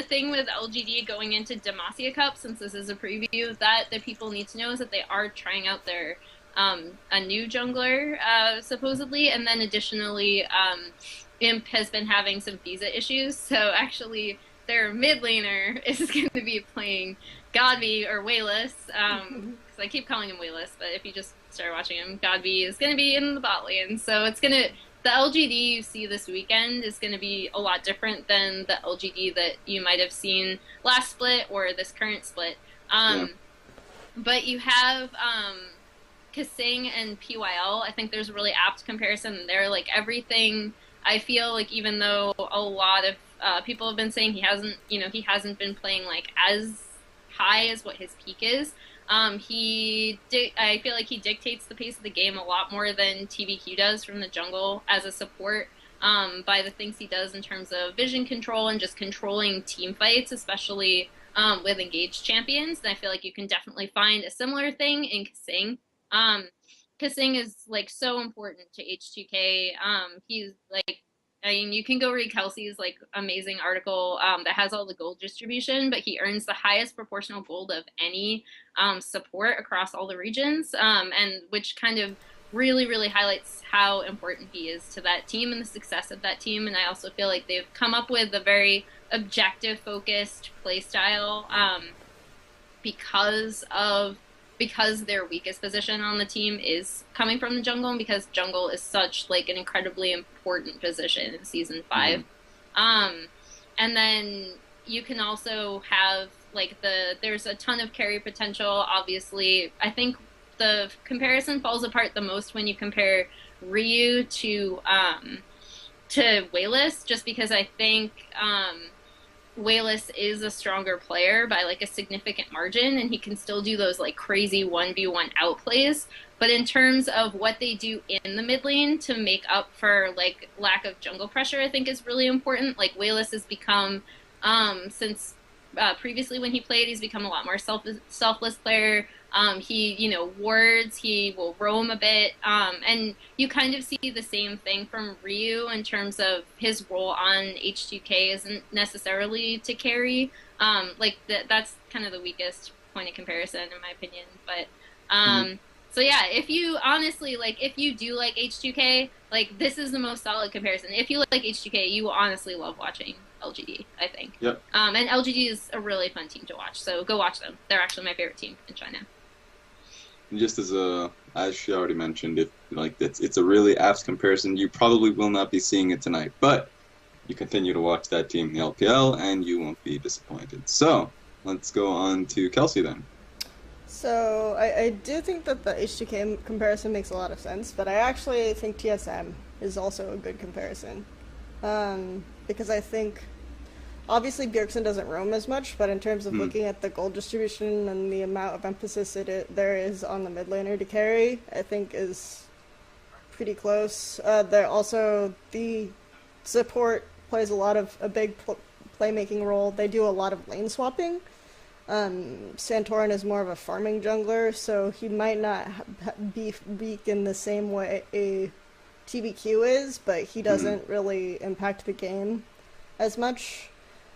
thing with LGD going into Demacia Cup, since this is a preview, that people need to know is that they are trying out their a new jungler supposedly, and then additionally, Imp has been having some visa issues, so actually their mid laner is going to be playing Godby or Wayless, because I keep calling him Wayless, but if you just start watching him, Godby is going to be in the bot lane. So the LGD you see this weekend is going to be a lot different than the LGD that you might have seen last split or this current split. But you have Kasing and PYL. I think there's a really apt comparison there. Like everything, I feel like even though a lot of people have been saying he hasn't been playing like as high as what his peak is. I feel like he dictates the pace of the game a lot more than TBQ does from the jungle as a support, by the things he does in terms of vision control and just controlling team fights, especially with engaged champions. And I feel like you can definitely find a similar thing in Kasing. Kasing is like so important to H2K. He's like, I mean, you can go read Kelsey's like amazing article that has all the gold distribution, but he earns the highest proportional gold of any support across all the regions, and which kind of really, really highlights how important he is to that team and the success of that team. And I also feel like they've come up with a very objective, focused play style because their weakest position on the team is coming from the jungle, and because jungle is such like an incredibly important position in Season 5. And then you can also have like there's a ton of carry potential. Obviously, I think the comparison falls apart the most when you compare Ryu to Wayless, just because I think Wayless is a stronger player by like a significant margin, and he can still do those like crazy 1v1 outplays. But in terms of what they do in the mid lane to make up for like lack of jungle pressure, I think is really important. Like Wayless has become, since previously when he played, he's become a lot more selfless player. He, wards, he will roam a bit, and you kind of see the same thing from Ryu in terms of his role on H2K isn't necessarily to carry. That's kind of the weakest point of comparison in my opinion. But, so yeah, if you honestly, if you do like H2K, this is the most solid comparison. If you like H2K, you will honestly love watching LGD, I think. Yep. And LGD is a really fun team to watch, so go watch them. They're actually my favorite team in China. And just as she already mentioned, it's a really apt comparison. You probably will not be seeing it tonight, but you continue to watch that team in the LPL, and you won't be disappointed. So let's go on to Kelsey then. So I do think that the H2K comparison makes a lot of sense, but I actually think TSM is also a good comparison, because I think obviously Bjergsen doesn't roam as much, but in terms of looking at the gold distribution and the amount of emphasis there is on the mid laner to carry, I think is pretty close. There also the support plays a big playmaking role. They do a lot of lane swapping. Santorin is more of a farming jungler, so he might not be weak in the same way a TBQ is, but he doesn't really impact the game as much.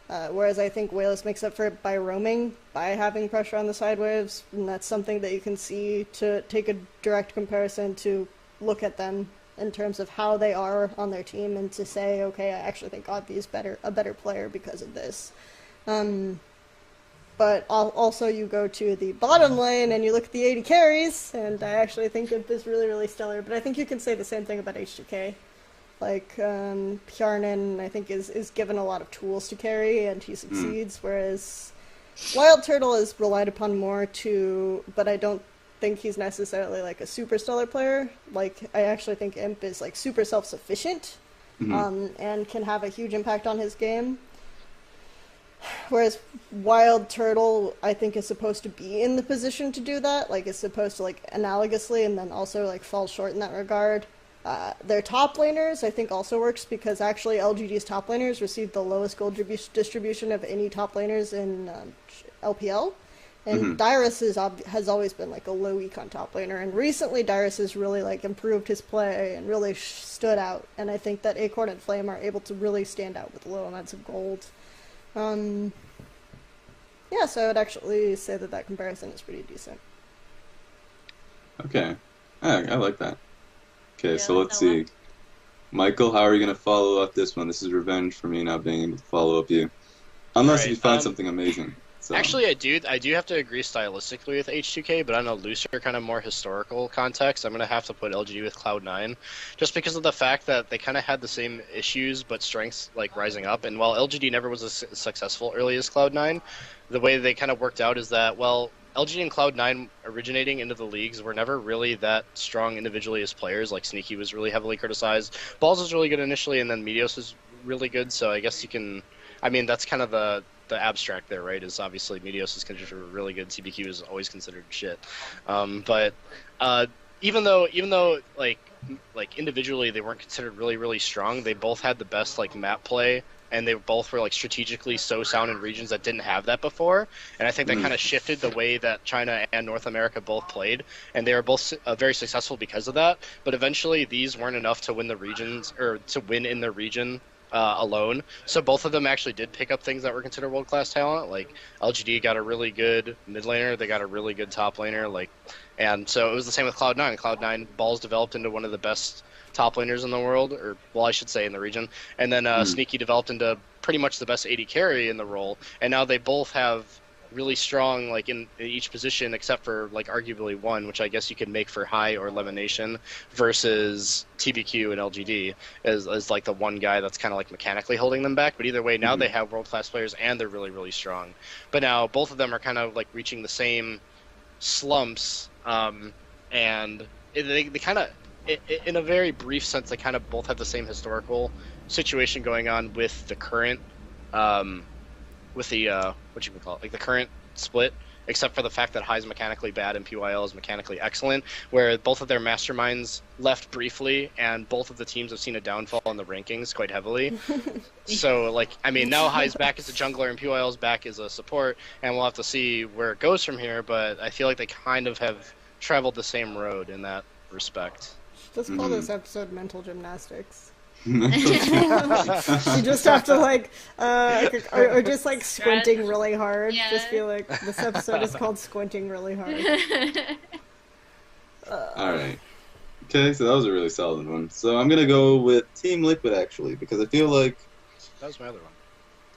Whereas I think Wayless makes up for it by roaming, by having pressure on the side waves, and that's something that you can see to take a direct comparison to look at them in terms of how they are on their team and to say, okay, I actually think Godby is a better player because of this. But also you go to the bottom lane and you look at the 80 carries, and I actually think Imp is really, really stellar, but I think you can say the same thing about H2K. Pjarnan, I think, is given a lot of tools to carry, and he succeeds, whereas Wild Turtle is relied upon more but I don't think he's necessarily, a super stellar player. I actually think Imp is, super self-sufficient, and can have a huge impact on his game. Whereas Wild Turtle, I think, is supposed to be in the position to do that. Like, it's supposed to, like, analogously, and then also, like, fall short in that regard. Their top laners, I think, also works because actually LGD's top laners received the lowest gold distribution of any top laners in LPL. And Dyrus has always been like a low econ top laner, and recently Dyrus has really like improved his play and really stood out. And I think that Acorn and Flame are able to really stand out with low amounts of gold. Yeah, so I would actually say that that comparison is pretty decent. Okay, I like that. Okay, Yeah, so let's see. Michael, how are you going to follow up this one? This is revenge for me not being able to follow up you. Unless you find something amazing. So. Actually, I do have to agree stylistically with H2K, but on a looser, kind of more historical context, I'm going to have to put LGD with Cloud9, just because of the fact that they kind of had the same issues, but strengths, like, rising up. And while LGD never was as successful early as Cloud9, the way they kind of worked out is that, well, LGD and Cloud9 originating into the leagues were never really that strong individually as players. Like, Sneaky was really heavily criticized. Balls was really good initially, and then Meteos was really good, so I guess you can... I mean, that's kind of the abstract there, right? Is obviously Meteos is considered really good. CBQ is always considered shit. But even though like individually they weren't considered really strong, they both had the best like map play, and they both were like strategically so sound in regions that didn't have that before. And I think that kind of shifted the way that China and North America both played, and they were both very successful because of that. But eventually, these weren't enough to win the regions or to win in their region. Alone. So both of them actually did pick up things that were considered world-class talent. Like LGD got a really good mid laner, they got a really good top laner, like, and so it was the same with Cloud9. Cloud9 Balls developed into one of the best top laners in the world, or well, I should say in the region, and then Sneaky developed into pretty much the best AD carry in the role, and now they both have really strong like in each position except for like arguably one, which I guess you could make for High or Elimination, versus TBQ and LGD as like the one guy that's kind of like mechanically holding them back. But either way, now they have world-class players and they're really strong. But now both of them are kind of like reaching the same slumps, and they kind of in a very brief sense they kind of both have the same historical situation going on with the current with the what you would call it, like the current split, except for the fact that High's mechanically bad and PYL is mechanically excellent, where both of their masterminds left briefly, and both of the teams have seen a downfall in the rankings quite heavily. So, like, I mean, now High's back as a jungler and PYL's back as a support, and we'll have to see where it goes from here, but I feel like they kind of have traveled the same road in that respect. Just call this episode Mental Gymnastics. You just have to like or just like squinting really hard. Yeah. Just feel like this episode is called Squinting Really Hard. Alright. Okay, so that was a really solid one. So I'm gonna go with Team Liquid actually, because I feel like that was my other one.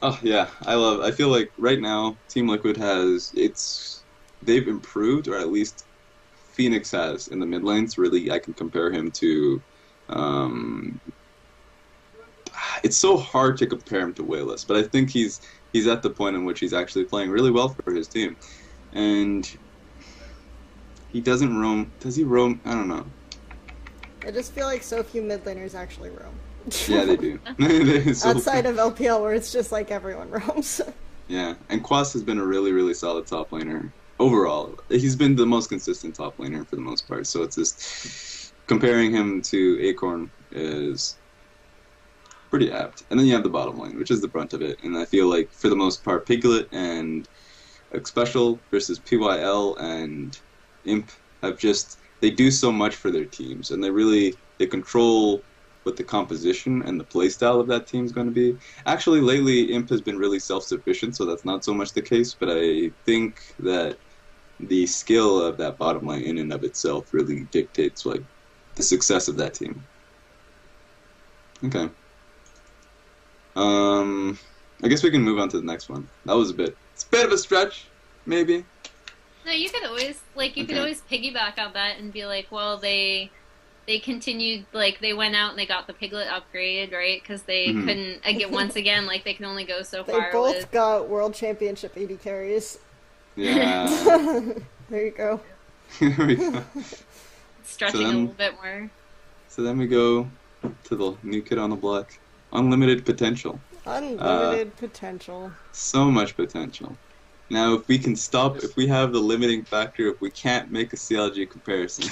Oh yeah, I feel like right now Team Liquid they've improved, or at least Phoenix has in the mid lanes. Really, I can compare him to it's so hard to compare him to Wayless, but I think he's at the point in which he's actually playing really well for his team. And he doesn't roam. Does he roam? I don't know. I just feel like so few mid laners actually roam. Yeah, they do. Outside of LPL, where it's just like everyone roams. Yeah, and Quas has been a really solid top laner. Overall, he's been the most consistent top laner for the most part, so it's just comparing him to Acorn is pretty apt. And then you have the bottom lane, which is the brunt of it. And I feel like, for the most part, Piglet and Special versus PYL and Imp they do so much for their teams. And they control what the composition and the playstyle of that team is going to be. Actually, lately, Imp has been really self-sufficient, so that's not so much the case. But I think that the skill of that bottom lane in and of itself really dictates like the success of that team. Okay. I guess we can move on to the next one. That was it's a bit of a stretch, maybe. No, you could always could always piggyback on that and be like, well, they continued, like, they went out and they got the Piglet upgrade, right? Because they couldn't once again, like, they can only go so far. They both got World Championship AD carries. Yeah. There you go. There we go. Stretching a little bit more. So then we go to the new kid on the block. Unlimited potential. Unlimited potential. So much potential. Now, if we can stop, if we have the limiting factor, if we can't make a CLG comparison,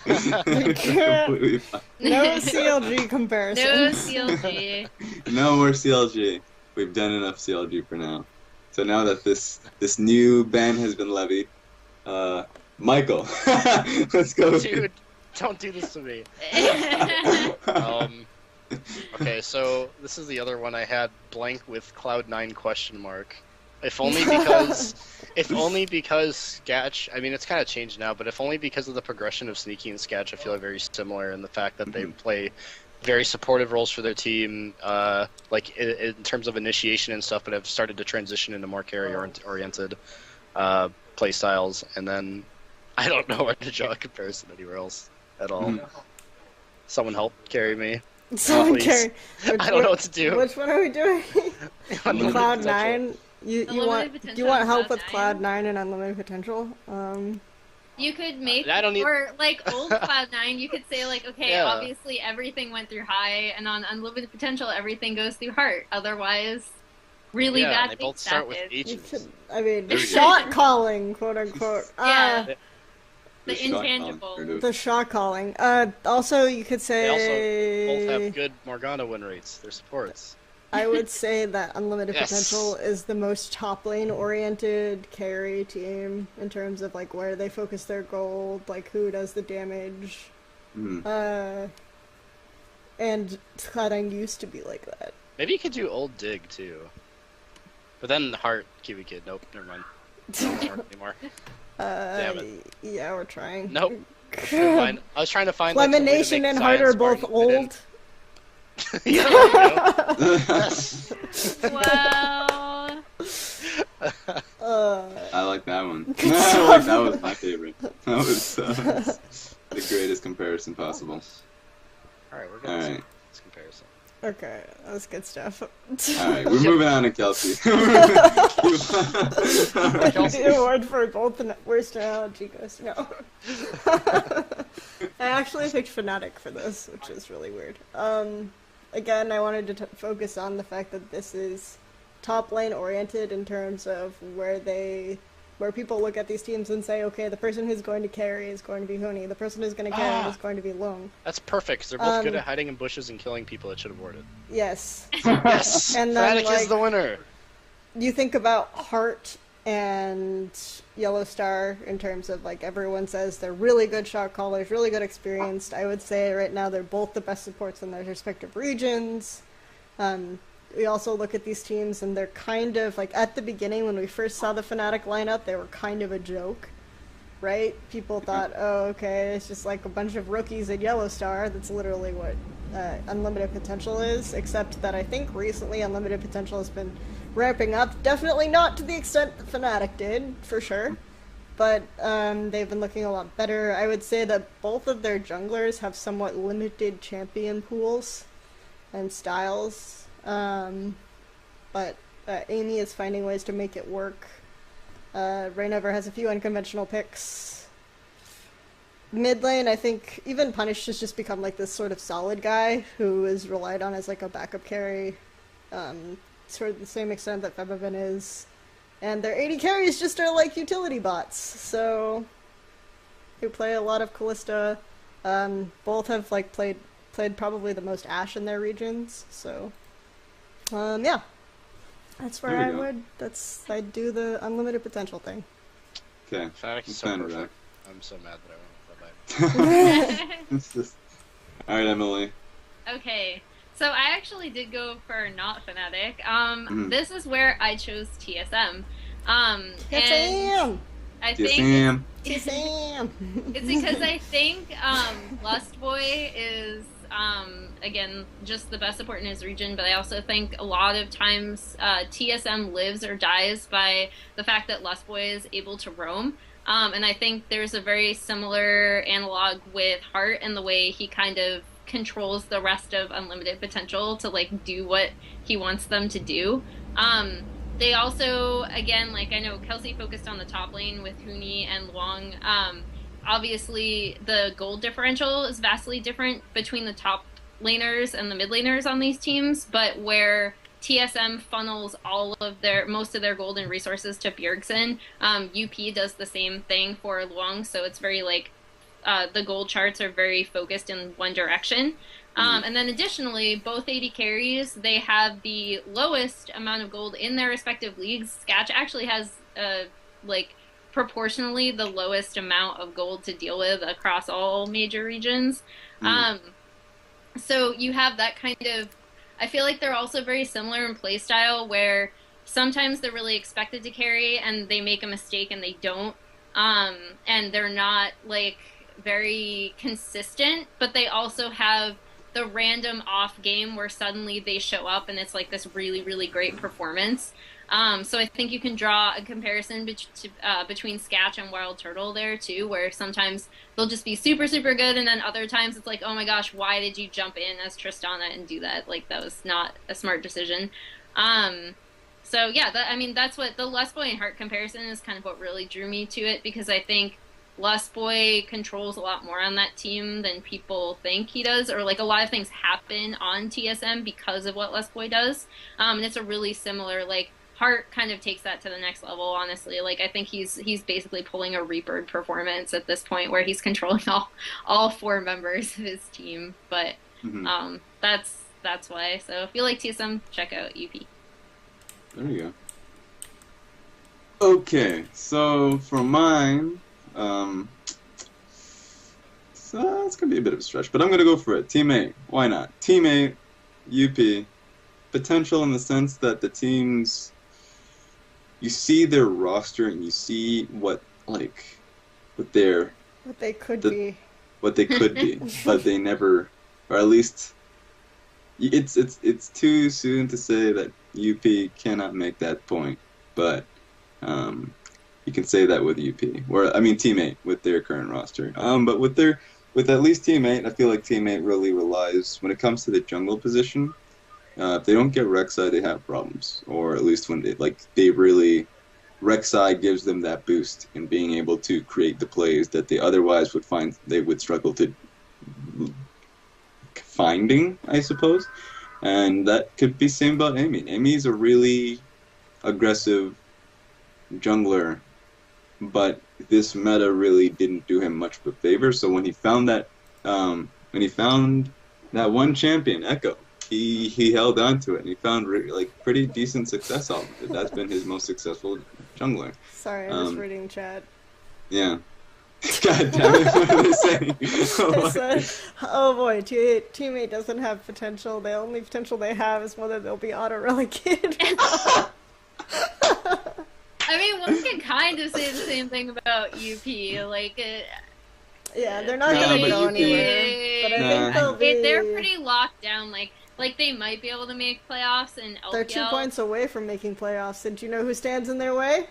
completely fine. No CLG comparison. No CLG. No more CLG. We've done enough CLG for now. So now that this new ban has been levied, Michael, let's go. Dude, don't do this to me. Okay, so this is the other one I had blank with Cloud9 question mark. If only because Sketch, I mean it's kind of changed now, but if only because of the progression of Sneaky and Sketch, I feel very similar in the fact that they play very supportive roles for their team, like in terms of initiation and stuff, but have started to transition into more carry-oriented play styles, and then I don't know where to draw a comparison anywhere else at all. Someone help carry me. Someone Please. I don't know what to do. Which one are we doing? Cloud9. You want help with Cloud9 and Unlimited Potential? You could make, or like old Cloud9, you could say like, okay, obviously everything went through high, and on Unlimited Potential everything goes through heart. Otherwise, really bad they things both start happen. with H's. I mean, shot calling, quote unquote. Yeah. The intangible. The shot calling. Also, you could say... They also both have good Morgana win rates. They're supports. I would say that Unlimited Potential is the most top lane oriented carry team in terms of like where they focus their gold, like who does the damage. And Cloud9 used to be like that. Maybe you could do Old Dig too. But then Heart, Kiwi Kid. Nope, never mind. Don't work anymore. Damn it. Yeah, we're trying. Nope. Never mind. I was trying to find Lemon Nation and Heart are both old. Yeah, Wow. I like that one. That was my favorite. That was the greatest comparison possible. Alright, we're going to this comparison. Okay, that's good stuff. Alright, we're moving on to Kelsey. The award for both the worst analogy goes no. I actually picked Fnatic for this, which is really weird. Again, I wanted to focus on the fact that this is top lane oriented in terms of where people look at these teams and say, okay, the person who's going to carry is going to be Huni, the person who's going to carry is going to be Long. That's perfect, because they're both good at hiding in bushes and killing people that should have warded. Yes. Yes! And then, Fnatic is the winner! You think about Heart and Yellow Star in terms of, like, everyone says they're really good shot callers, really good experienced. I would say right now they're both the best supports in their respective regions. We also look at these teams and they're kind of, like, at the beginning when we first saw the Fnatic lineup, they were kind of a joke, right? People thought, oh, okay, it's just like a bunch of rookies at Yellow Star. That's literally what Unlimited Potential is, except that I think recently Unlimited Potential has been ramping up. Definitely not to the extent that Fnatic did, for sure. But they've been looking a lot better. I would say that both of their junglers have somewhat limited champion pools and styles. But Amy is finding ways to make it work. Rainover has a few unconventional picks. Mid lane, I think even Punish has just become like this sort of solid guy who is relied on as like a backup carry, sort of the same extent that Febiven is. And their AD carries just are like utility bots, so who play a lot of Kalista. Both have like played probably the most Ashe in their regions, so yeah. That's where I'd do the Unlimited Potential thing. Okay. Fnatic is so perfect. I'm so mad that I went with that. Alright, Emily. Okay. So I actually did go for not Fnatic. This is where I chose TSM. TSM! I think it's because I think Lustboy is again just the best support in his region, but I also think a lot of times TSM lives or dies by the fact that Lustboy is able to roam. And I think there's a very similar analog with Heart and the way he kind of controls the rest of Unlimited Potential to like do what he wants them to do. They also, again, like I know Kelsey focused on the top lane with Huni and Luong. Obviously, the gold differential is vastly different between the top laners and the mid laners on these teams, but where TSM funnels most of their gold and resources to Bjergsen. UP does the same thing for Luong, so it's very like the gold charts are very focused in one direction. And then additionally, both AD carries, they have the lowest amount of gold in their respective leagues. Sketch actually has like proportionally the lowest amount of gold to deal with across all major regions. So you have that kind of, I feel like they're also very similar in playstyle, where sometimes they're really expected to carry and they make a mistake and they don't. And they're not like very consistent, but they also have the random off game where suddenly they show up and it's like this really, really great performance. So I think you can draw a comparison between Sketch and Wild Turtle there too, where sometimes they'll just be super, super good, and then other times it's like, oh my gosh, why did you jump in as Tristana and do that? Like, that was not a smart decision. So yeah, that's what the Lustboy and Heart comparison is kind of what really drew me to it, because I think Lustboy controls a lot more on that team than people think he does, or like a lot of things happen on TSM because of what Lustboy does. And it's a really similar, like, Hart kind of takes that to the next level, honestly. Like, I think he's basically pulling a Reaper performance at this point, where he's controlling all 4 members of his team. But that's why. So if you like TSM, check out UP. There you go. Okay, so for mine, so it's gonna be a bit of a stretch, but I'm gonna go for it. Team 8, why not? Team 8, UP, potential in the sense that the teams, you see their roster and you see what they could be, but they never, or at least it's too soon to say that UP cannot make that point, but you can say that with UP, Team 8 with their current roster. But with at least Team 8, I feel like Team 8 really relies, when it comes to the jungle position, if they don't get Rek'Sai, they have problems. Or at least when Rek'Sai gives them that boost in being able to create the plays that they otherwise would struggle to finding, I suppose. And that could be same about Amy. Amy's a really aggressive jungler, but this meta really didn't do him much of a favor. So when he found that one champion, Echo, he held on to it and he found pretty decent success off of it. That's been his most successful jungler. Sorry, I'm just reading chat. Yeah. God damn it, what are they saying? They said, oh boy, teammate doesn't have potential. The only potential they have is whether they'll be auto-relegated. I mean, one can kind of say the same thing about UP. Like, yeah, they're not going to go anywhere. But I think they're pretty locked down. Like they might be able to make playoffs in LPL. They're 2 points away from making playoffs. And do you know who stands in their way?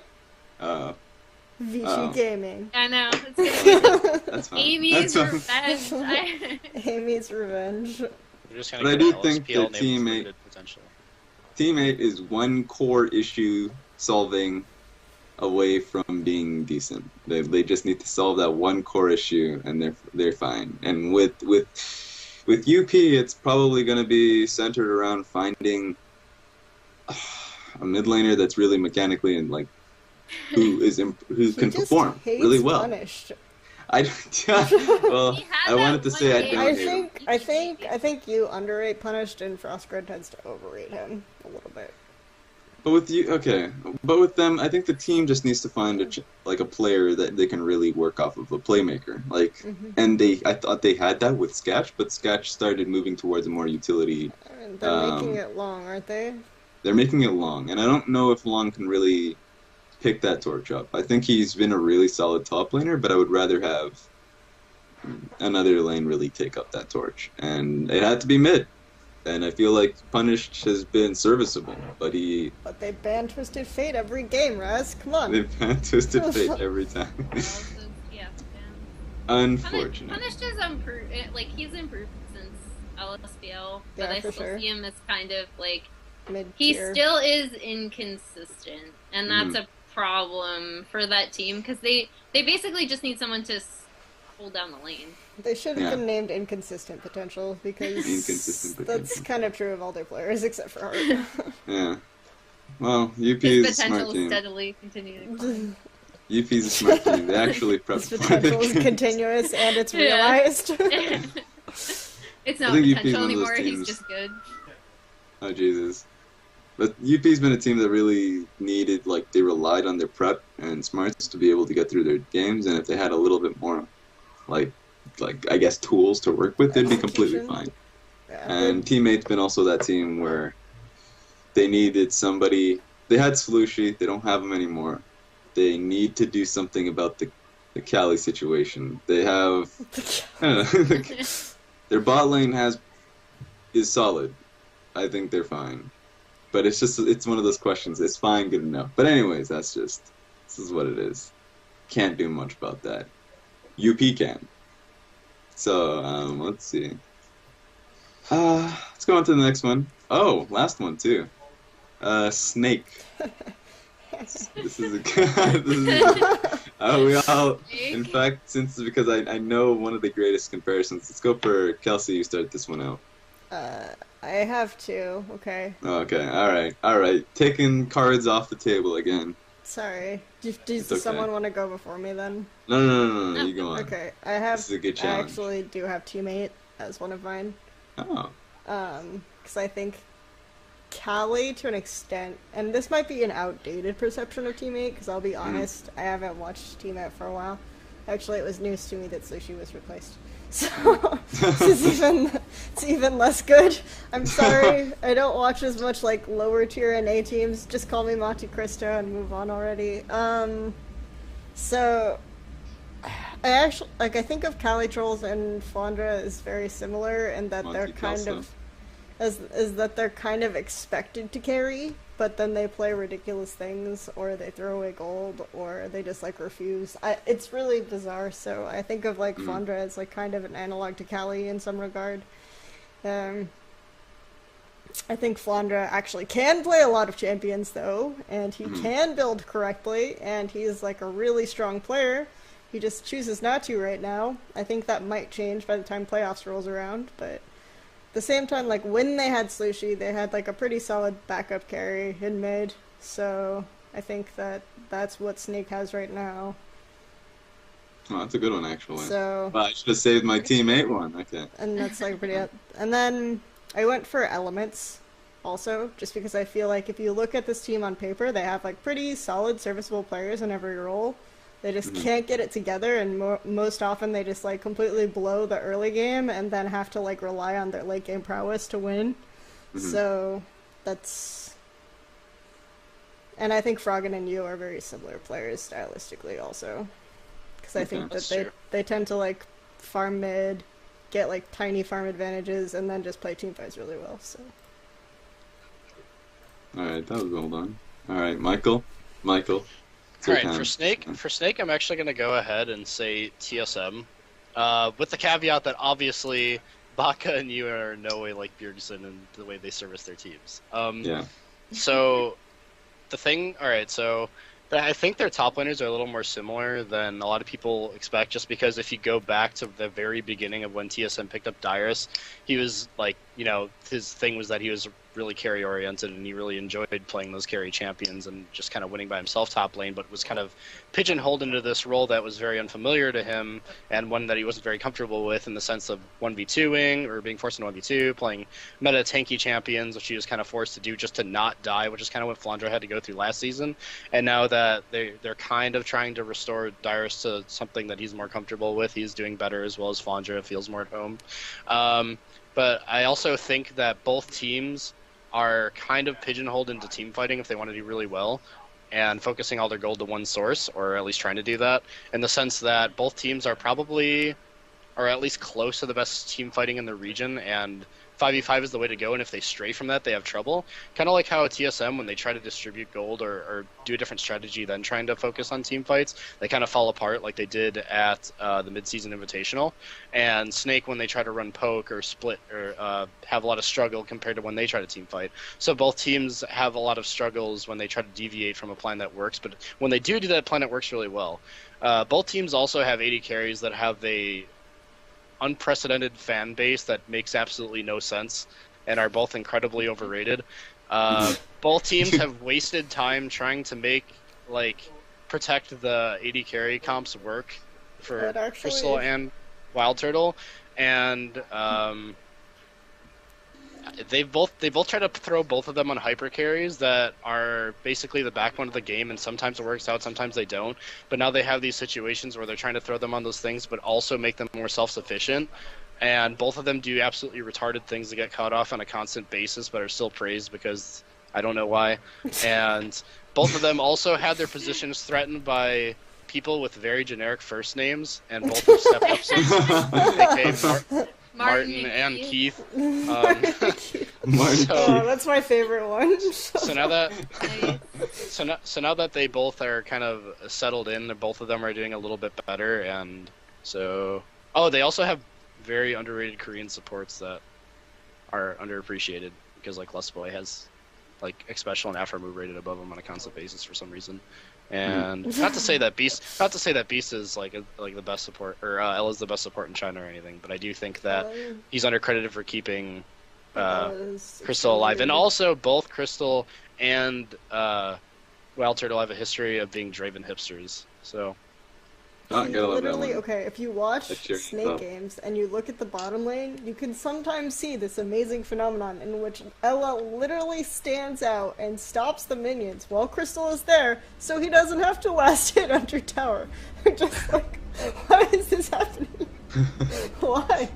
Vici Gaming. I know. It's That's fine. Amy's revenge. Amy's revenge. But I do think that Team 8 is one core issue solving away from being decent. They just need to solve that one core issue, and they're fine. And with UP, it's probably going to be centered around finding a mid laner that's really mechanically and who can perform really well. Punished. I wanted to say I don't hate him. I think you underrate Punished, and Frostgrad tends to overrate him a little bit. But with them, I think the team just needs to find a player that they can really work off of, a playmaker. And I thought they had that with Sketch, but Sketch started moving towards a more utility. They're making it long, aren't they? They're making it long, and I don't know if Long can really pick that torch up. I think he's been a really solid top laner, but I would rather have another lane really take up that torch, and it had to be mid. And I feel like Punished has been serviceable, but they ban Twisted Fate every game, Raz. Come on. They ban Twisted Fate every time. Yeah, Unfortunate. Punished is improved. He's improved since LSPL, but I still see him as kind of mid-tier. He still is inconsistent, and that's a problem for that team, because they basically just need someone to hold down the lane. They should have Yeah. been named Inconsistent Potential because Inconsistent that's potential. kind of true of all their players except for Art. Yeah. Well, UP His is a smart potential team. steadily continuing. to climb. UP is a smart team. They actually prep This for potential the is games. continuous and it's Yeah. realized. It's I not think UP is potential one of those anymore. He's teams- just good. Oh Jesus! But UP's been a team that really needed, like, they relied on their prep and smarts to be able to get through their games, and if they had a little bit more, like I guess tools to work with, they'd be completely Execution. fine. Yeah, And Teammate's been also that team where they needed somebody. They had Solushi, they don't have him anymore. They need to do something about the Cali situation. They have, I don't know, their bot lane is solid. I think they're fine. But it's one of those questions. It's fine, good enough. But anyways, this is what it is. Can't do much about that. UP can. So, let's see. Let's go on to the next one. Oh, last one too. Snake. This is we all, in fact, because I know one of the greatest comparisons. Let's go for Kelsey. You start this one out. I have two. Okay. Okay. All right. Taking cards off the table again. Sorry. Does okay. someone want to go before me then? No. You go on. Okay. I have. This is a good I challenge. actually do have Teammate as one of mine. Oh. Because I think Cali, to an extent, and this might be an outdated perception of Teammate, because I'll be honest, I haven't watched Teammate for a while. Actually, it was news to me that Sushi was replaced. So, it's even less good. I'm sorry, I don't watch as much, like, lower tier NA teams. Just call me Monte Cristo and move on already. So, I actually, I think of Cali Trolls and Flandre as very similar in that they're Monte kind Cristo. of... is that they're kind of expected to carry, but then they play ridiculous things, or they throw away gold, or they just, like, refuse. It's really bizarre, so I think of, like, Flandre as, like, kind of an analog to Cali in some regard. I think Flandre actually can play a lot of champions, though, and he can build correctly, and he's, like, a really strong player. He just chooses not to right now. I think that might change by the time playoffs rolls around, but... the same time, like, when they had Slushi, they had, like, a pretty solid backup carry in mid, so I think that's what Snake has right now. Oh, that's a good one, actually. So, Well, I should have saved my teammate one. Okay. and that's, like, pretty up. And then I went for Elements, also, just because I feel like if you look at this team on paper, they have, like, pretty solid, serviceable players in every role. They just can't get it together, and most often they just, like, completely blow the early game and then have to, like, rely on their late game prowess to win. So, that's... And I think Froggen and you are very similar players stylistically also. Because I think That's that true. they tend to, like, farm mid, get, like, tiny farm advantages, and then just play teamfights really well, so... Alright, that was well done. Alright, Michael. It's All your right, time. for Snake, I'm actually going to go ahead and say TSM, with the caveat that obviously Baka and you are in no way like Bjergsen in the way they service their teams. Yeah. So I think their top laners are a little more similar than a lot of people expect, just because if you go back to the very beginning of when TSM picked up Dyrus, he was like, his thing was that he was really carry oriented and he really enjoyed playing those carry champions and just kind of winning by himself top lane, but was kind of pigeonholed into this role that was very unfamiliar to him and one that he wasn't very comfortable with, in the sense of 1v2ing or being forced into 1v2, playing meta tanky champions, which he was kind of forced to do just to not die, which is kind of what Flandre had to go through last season. And now that they're kind of trying to restore Dyrus to something that he's more comfortable with, he's doing better, as well as Flandre feels more at home. But I also think that both teams are kind of pigeonholed into team fighting if they want to do really well, and focusing all their gold to one source, or at least trying to do that, in the sense that both teams are probably, or at least close to the best team fighting in the region, and 5v5 is the way to go, and if they stray from that, they have trouble. Kind of like how TSM, when they try to distribute gold or do a different strategy than trying to focus on team fights, they kind of fall apart like they did at the mid-season invitational. And Snake, when they try to run poke or split or have a lot of struggle compared to when they try to team fight. So both teams have a lot of struggles when they try to deviate from a plan that works, but when they do that plan, it works really well. Both teams also have AD carries that have a unprecedented fan base that makes absolutely no sense and are both incredibly overrated. Both teams have wasted time trying to make protect the AD carry comps work for Crystal and Wild Turtle, and they both try to throw both of them on hyper carries that are basically the backbone of the game, and sometimes it works out, sometimes they don't. But now they have these situations where they're trying to throw them on those things, but also make them more self-sufficient. And both of them do absolutely retarded things that get caught off on a constant basis, but are still praised because I don't know why. And both of them also had their positions threatened by people with very generic first names, and both have stepped up since. AKA Martin and Keith. That's my favorite one. So now that they both are kind of settled in, both of them are doing a little bit better, and so they also have very underrated Korean supports that are underappreciated because Lustboy has X-Special and Afro move rated above him on a constant basis for some reason. And not to say that Beast is the best support, or Ella is the best support in China or anything, but I do think that he's undercredited for keeping Crystal alive. And also both Crystal and Wild Turtle have a history of being Draven hipsters. So literally, if you watch Snake games and you look at the bottom lane, you can sometimes see this amazing phenomenon in which Ella literally stands out and stops the minions while Crystal is there, so he doesn't have to last hit under tower. I'm just why is this happening? Why?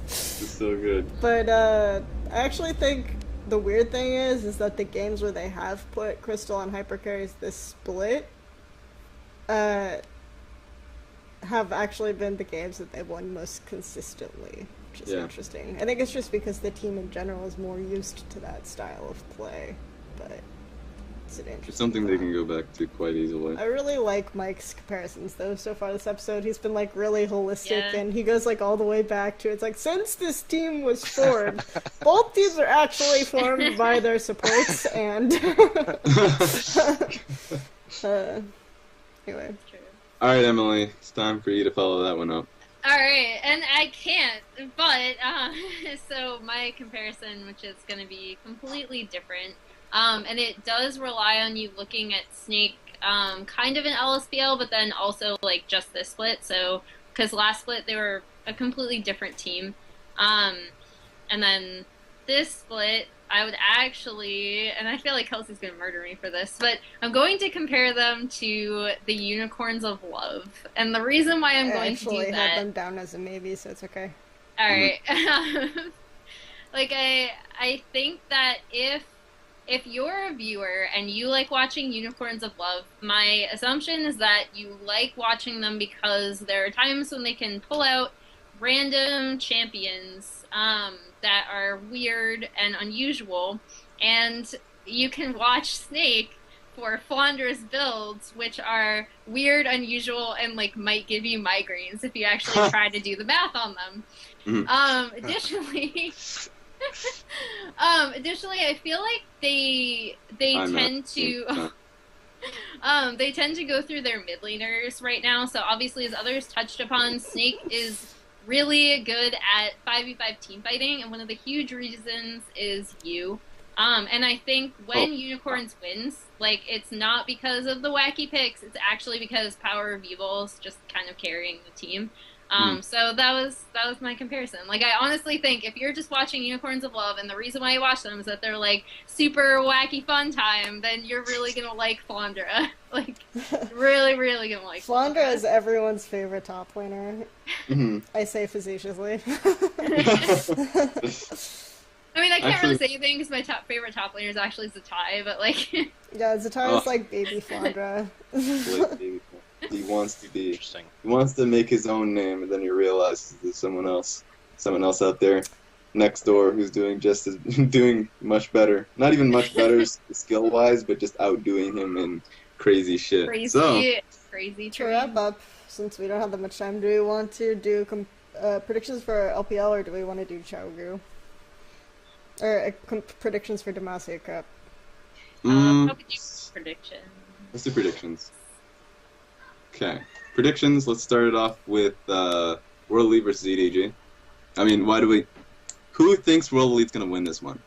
It's so good. But I actually think the weird thing is that the games where they have put Crystal on hyper carries this split, have actually been the games that they've won most consistently, which is interesting. I think it's just because the team in general is more used to that style of play, but it's an interesting something they can go back to quite easily. I really like Mike's comparisons, though, so far this episode. He's been, really holistic, and he goes, all the way back to, since this team was formed, both teams are actually formed by their supports, and... anyway. Alright, Emily, it's time for you to follow that one up. Alright, and I can't, but, so my comparison, which is going to be completely different, and it does rely on you looking at Snake, kind of in LSPL, but then also, just this split, so, because last split, they were a completely different team, and then this split, I would actually, and I feel like Kelsey's going to murder me for this, but I'm going to compare them to the Unicorns of Love. And the reason why I'm going to do that... I actually had them down as a maybe, so it's okay. Alright. I think that if you're a viewer and you like watching Unicorns of Love, my assumption is that you like watching them because there are times when they can pull out random champions that are weird and unusual, and you can watch Snake for Flandre's builds, which are weird, unusual, and might give you migraines if you actually try to do the math on them. Additionally, I feel like they tend to they tend to go through their mid laners right now. So obviously, as others touched upon, Snake is really good at 5v5 team fighting, and one of the huge reasons is you. And I think when Unicorns wins, it's not because of the wacky picks, it's actually because Power of Evil's just kind of carrying the team. So that was my comparison. I honestly think if you're just watching Unicorns of Love, and the reason why you watch them is that they're super wacky fun time, then you're really gonna like Flandre. Really, really gonna like Flandre is everyone's favorite top laner. I say facetiously. I mean, I can't really say anything because my favorite top laner is actually Zatai, but yeah, Zatai is baby Flandre. He wants to be. Interesting. He wants to make his own name, and then he realizes there's someone else out there. next door who's doing just as doing much better. Not even much better skill wise, but just outdoing him in crazy shit. So Crazy to wrap up, since we don't have that much time, do we want to do predictions for LPL or do we want to do Xiaogu? Or predictions for Demacia Cup? How could you prediction? Let's do predictions. Okay, predictions. Let's start it off with World Elite versus EDG. I mean, who thinks World Elite's gonna win this one?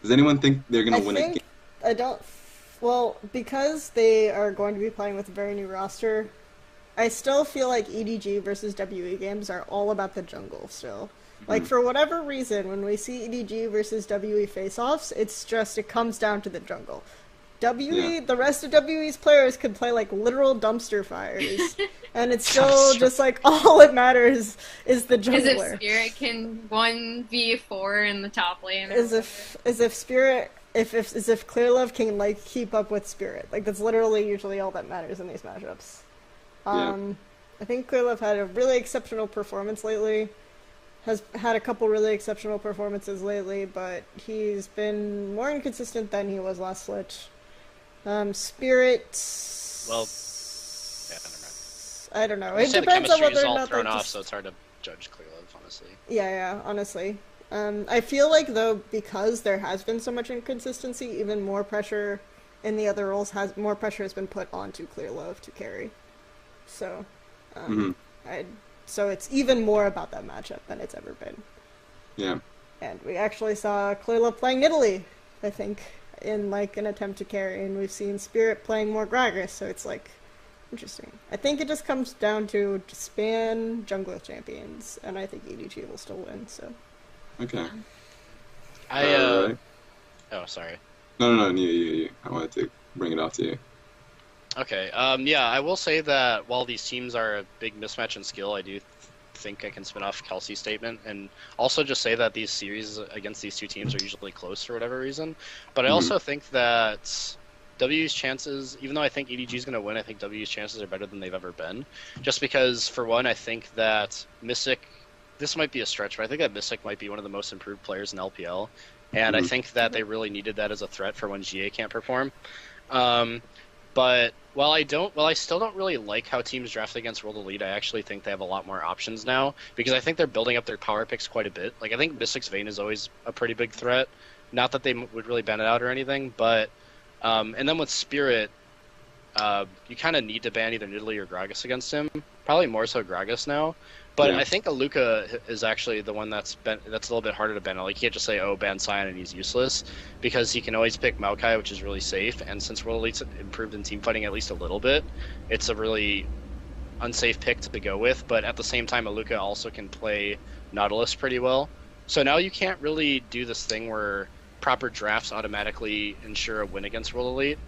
Does anyone think they're gonna win it? I don't. Well, because they are going to be playing with a very new roster, I still feel like EDG versus WE games are all about the jungle still. Like, for whatever reason, when we see EDG versus WE face-offs, it comes down to the jungle. The rest of WE's players could play, like, literal dumpster fires, and it's still just, like, all that matters is the jungler. As if Spirit can 1v4 in the top lane. As if Spirit... As if Clearlove can, like, keep up with Spirit. Like, that's literally usually all that matters in these matchups. I think Clearlove had a really exceptional performance lately. Has had a couple really exceptional performances lately, but he's been more inconsistent than he was last Switch. Spirit... Well, yeah, never mind. I don't know. It depends on whether or not thrown off, so it's hard to judge Clearlove, honestly. Yeah, honestly. I feel like, though, because there has been so much inconsistency, even more pressure in the other roles more pressure has been put onto Clearlove to carry. So, so it's even more about that matchup than it's ever been. Yeah. And we actually saw Clearlove playing Italy, I think, in like an attempt to carry, and we've seen Spirit playing more Gragas, so it's like interesting. I think it just comes down to span jungler champions, and I think EDG will still win. So. Okay. Oh, sorry. No, you. I wanted to bring it off to you. Okay, yeah, I will say that while these teams are a big mismatch in skill, I do think I can spin off Kelsey's statement, and also just say that these series against these two teams are usually close for whatever reason. But I also think that W's chances, even though I think EDG is going to win, I think W's chances are better than they've ever been. Just because, for one, I think that Mystic, this might be a stretch, but I think that Mystic might be one of the most improved players in LPL, and I think that they really needed that as a threat for when GA can't perform. But while I still don't really like how teams draft against World Elite, I actually think they have a lot more options now, because I think they're building up their power picks quite a bit. Like, I think Mystic's Vayne is always a pretty big threat. Not that they would really ban it out or anything, but and then with Spirit, you kind of need to ban either Nidalee or Gragas against him. Probably more so Gragas now. But I think Aluka is actually the one that's a little bit harder to ban. Like, you can't just say, oh, ban Sion and he's useless, because he can always pick Maokai, which is really safe. And since World Elite's improved in team fighting at least a little bit, it's a really unsafe pick to go with. But at the same time, Aluka also can play Nautilus pretty well. So now you can't really do this thing where proper drafts automatically ensure a win against World Elite.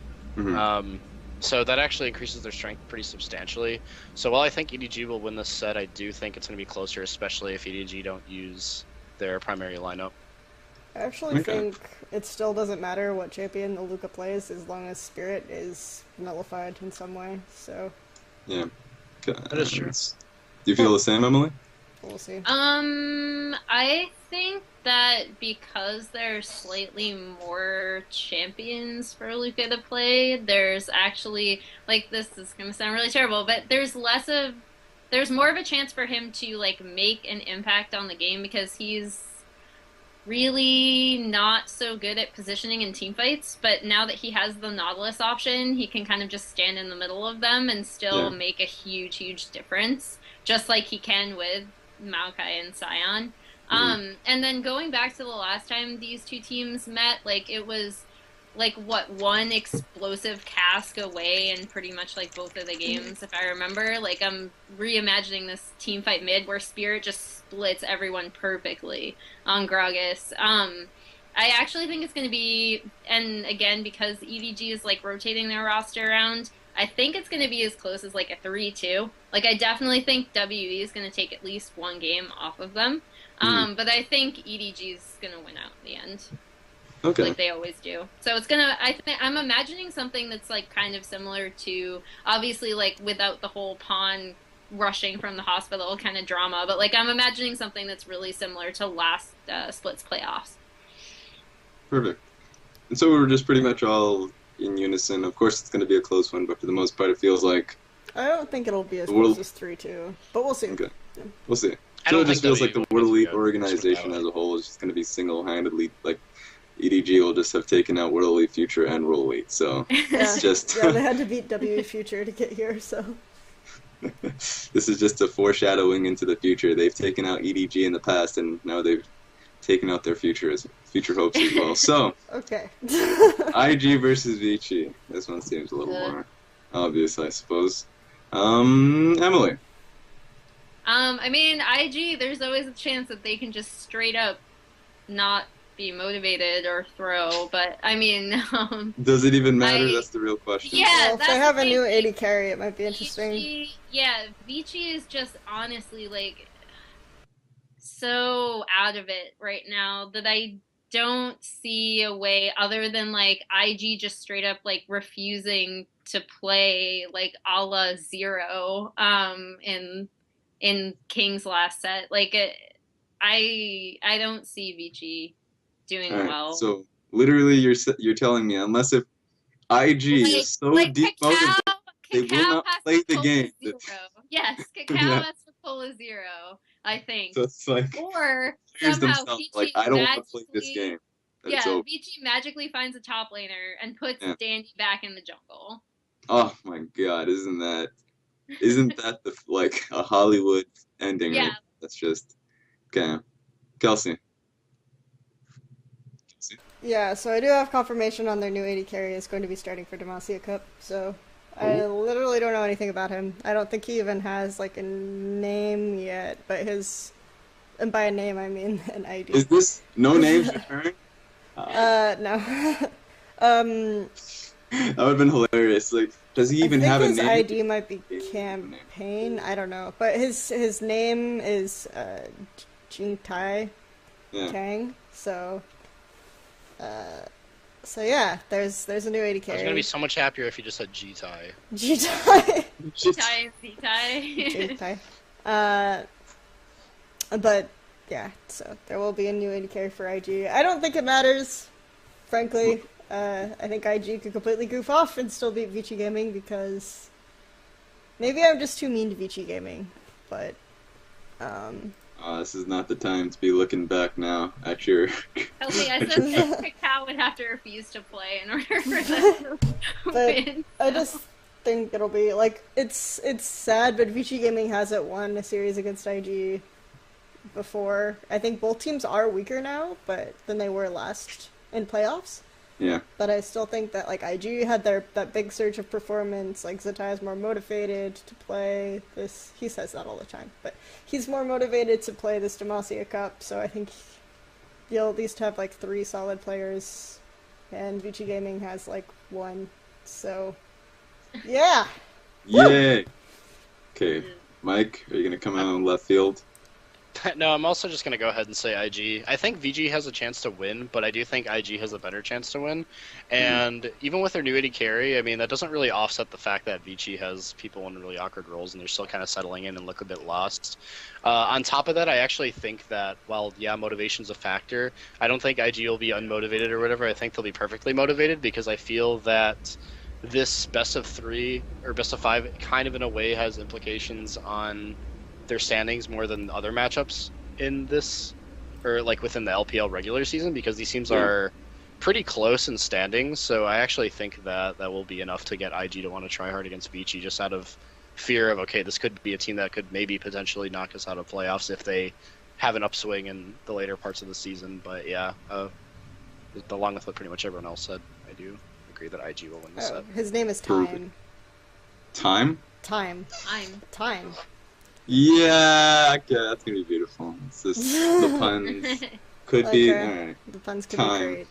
So that actually increases their strength pretty substantially. So while I think EDG will win this set, I do think it's going to be closer, especially if EDG don't use their primary lineup. I actually think it still doesn't matter what champion Aluka plays as long as Spirit is nullified in some way. So. Yeah. That is true. Do you feel the same, Emily? We'll see. I think that because there's slightly more champions for Luka to play, there's actually, like, this is gonna sound really terrible, but there's more of a chance for him to, like, make an impact on the game, because he's really not so good at positioning in teamfights, but now that he has the Nautilus option, he can kind of just stand in the middle of them and still make a huge difference, just like he can with Maokai and Sion. And then going back to the last time these two teams met, like, it was like, what, one explosive cask away in pretty much like both of the games, if I remember. Like, I'm reimagining this team fight mid where Spirit just splits everyone perfectly on Gragas. I actually think it's going to be, and again, because EDG is like rotating their roster around, I think it's going to be as close as like a 3-2. Like, I definitely think WE is going to take at least one game off of them. But I think EDG is going to win out in the end. Okay. Like they always do. So it's gonna, I'm imagining something that's like kind of similar to, obviously, like, without the whole pawn rushing from the hospital kind of drama, but like I'm imagining something that's really similar to last Split's playoffs. Perfect. And so we're just pretty much all in unison. Of course, it's going to be a close one, but for the most part, it feels like... I don't think it'll be as close as 3-2, but we'll see. Okay. Yeah. We'll see. So it just feels like the World Elite organization as a whole is just going to be single-handedly, like, EDG will just have taken out World Elite Future and World Elite, so it's just... Yeah, they had to beat WE Future to get here, so... This is just a foreshadowing into the future. They've taken out EDG in the past, and now they've taken out their future hopes as well. So, okay. IG versus Vici. This one seems a little more obvious, I suppose. Emily. I mean, IG, there's always a chance that they can just straight up not be motivated or throw, but I mean... Does it even matter? That's the real question. Yeah, well, if they have a new AD carry, it might be interesting. Vici is just honestly, like, so out of it right now that I don't see a way other than, like, IG just straight up, like, refusing to play, like, a la Zero in King's last set. Like, I don't see Vici doing well. So literally, you're telling me unless if IG is so deep motivated, they will not play the game. Yes, Cacao has to pull a 0, I think. So it's like, or somehow Vici like, I don't want to play this game. Vici magically finds a top laner and puts Dandy back in the jungle. Oh my God! Isn't that the like a Hollywood ending? Yeah. Right? That's just okay. Kelsey. Yeah, so I do have confirmation on their new AD carry is going to be starting for Demacia Cup, so I literally don't know anything about him. I don't think he even has, like, a name yet, but and by a name I mean an ID. Is this no names returning? No. That would have been hilarious. Like, does he even have a name? His ID might be Campaign, I don't know, but his name is Jing Tai Tang, so... So yeah, there's a new AD carry. I was gonna be so much happier if you just said G-Tai. G-Tai. G-Tai, Z-Tai. G-Tai. But yeah, so there will be a new AD carry for IG. I don't think it matters, frankly. I think IG could completely goof off and still beat Vici Gaming because maybe I'm just too mean to Vici Gaming, but this is not the time to be looking back now at your... Kelsey, I said that Cacao would have to refuse to play in order for them to win. I just think it'll be, like, it's sad, but Vici Gaming hasn't won a series against IG before. I think both teams are weaker now, than they were last in playoffs. Yeah. But I still think that, like, IG had that big surge of performance, like, Zetai is more motivated to play this, he says that all the time, but he's more motivated to play this Demacia Cup, so I think you'll at least have, like, 3 solid players, and Vici Gaming has, like, 1, so, yeah! Yay! Okay, Mike, are you gonna come out in left field? No, I'm also just going to go ahead and say IG. I think VG has a chance to win, but I do think IG has a better chance to win. And even with their new AD carry, I mean, that doesn't really offset the fact that VG has people in really awkward roles and they're still kind of settling in and look a bit lost. On top of that, I actually think that, while, yeah, motivation's a factor, I don't think IG will be unmotivated or whatever. I think they'll be perfectly motivated because I feel that this best of 3 or best of 5 kind of in a way has implications on their standings more than other matchups in this, or like within the LPL regular season, because these teams are pretty close in standings. So I actually think that will be enough to get IG to want to try hard against Vici, just out of fear of, okay, this could be a team that could maybe potentially knock us out of playoffs if they have an upswing in the later parts of the season. But yeah, along with what pretty much everyone else said, I do agree that IG will win this set. His name is Time. Time? Time. Yeah, okay, that's gonna be beautiful. It's just the puns could be. Alright. The puns could Time. be great.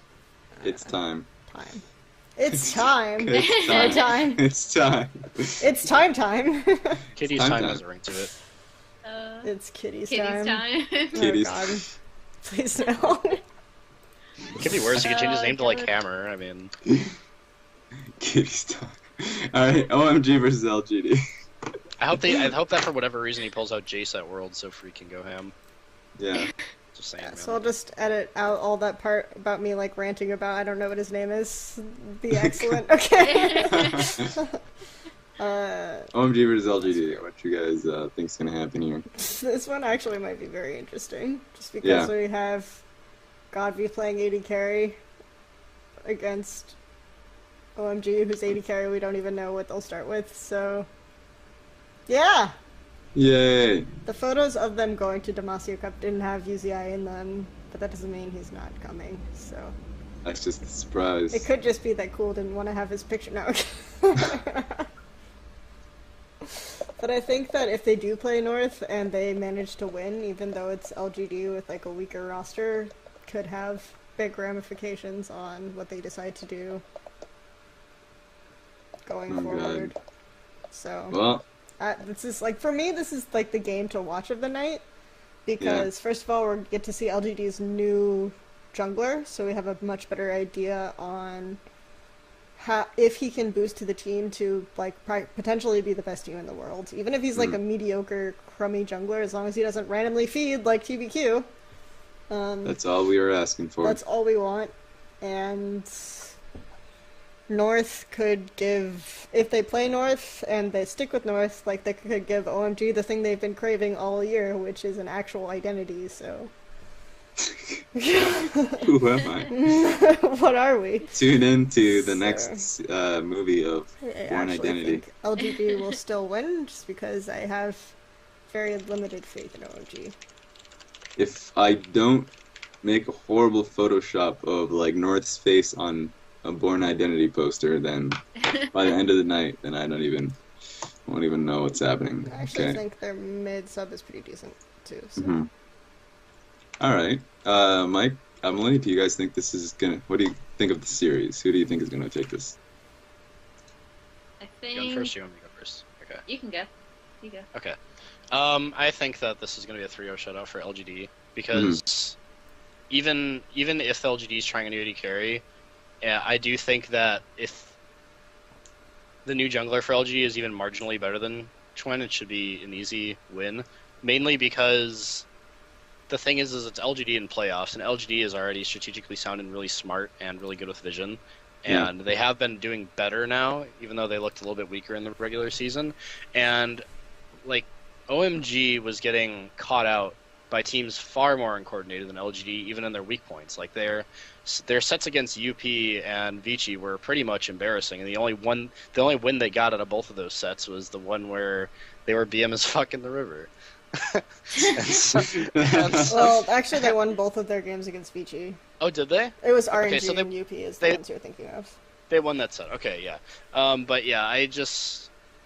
It's time. Time. It's time. It's time. Time. It's time. It's time. Kitty's time has a ring to it. It's Kitty's time. Kitty's. Oh God. Please no. It could be worse. You could change his name to like Hammer. I mean, Kitty's time. Alright, OMG versus LGD. I hope that for whatever reason he pulls out Jace at World so Free can go ham. Yeah. Just saying. Yeah, so I'll just edit out all that part about me like ranting about I don't know what his name is. Be excellent. Okay. OMG versus LGD. What you guys think's gonna happen here? This one actually might be very interesting, just because we have Godby playing AD carry against OMG, who's AD carry. We don't even know what they'll start with. So, yeah. Yay! The photos of them going to Demacia Cup didn't have UZI in them, but that doesn't mean he's not coming. So. That's just a surprise. It could just be that Cool didn't want to have his picture now. But I think that if they do play North and they manage to win, even though it's LGD with like a weaker roster, could have big ramifications on what they decide to do going forward. God. So, well, this is like, for me, this is like the game to watch of the night, because first of all, we get to see LGD's new jungler, so we have a much better idea on if he can boost to the team to like potentially be the best team in the world, even if he's like a mediocre, crummy jungler, as long as he doesn't randomly feed like TBQ. That's all we were asking for. That's all we want. And North could give, if they play North and they stick with North, like they could give OMG the thing they've been craving all year, which is an actual identity. So. Who am I? What are we? Tune in to the next movie of Born Identity. Think LGD will still win, just because I have very limited faith in OMG. If I don't make a horrible Photoshop of like North's face on a Born Identity poster, then by the end of the night, then I won't even know what's happening. I actually think their mid sub is pretty decent too. So. All right, Mike, Emily, do you guys think this is gonna? What do you think of the series? Who do you think is gonna take this? I think. You go first. You want me to go first? Okay. You can go. You go. Okay. I think that this is going to be a 3-0 shutout for LGD, because even if LGD is trying a new AD carry, I do think that if the new jungler for LGD is even marginally better than Chwen, it should be an easy win. Mainly because the thing is it's LGD in playoffs, and LGD is already strategically sound and really smart and really good with vision. And they have been doing better now, even though they looked a little bit weaker in the regular season. And, like, OMG was getting caught out by teams far more uncoordinated than LGD, even in their weak points. Like, their sets against UP and Vici were pretty much embarrassing. And the only win they got out of both of those sets was the one where they were BM as fuck in the river. Well, actually, they won both of their games against Vici. Oh, did they? It was RNG and UP is the ones you're thinking of. They won that set. Okay, yeah. But yeah, I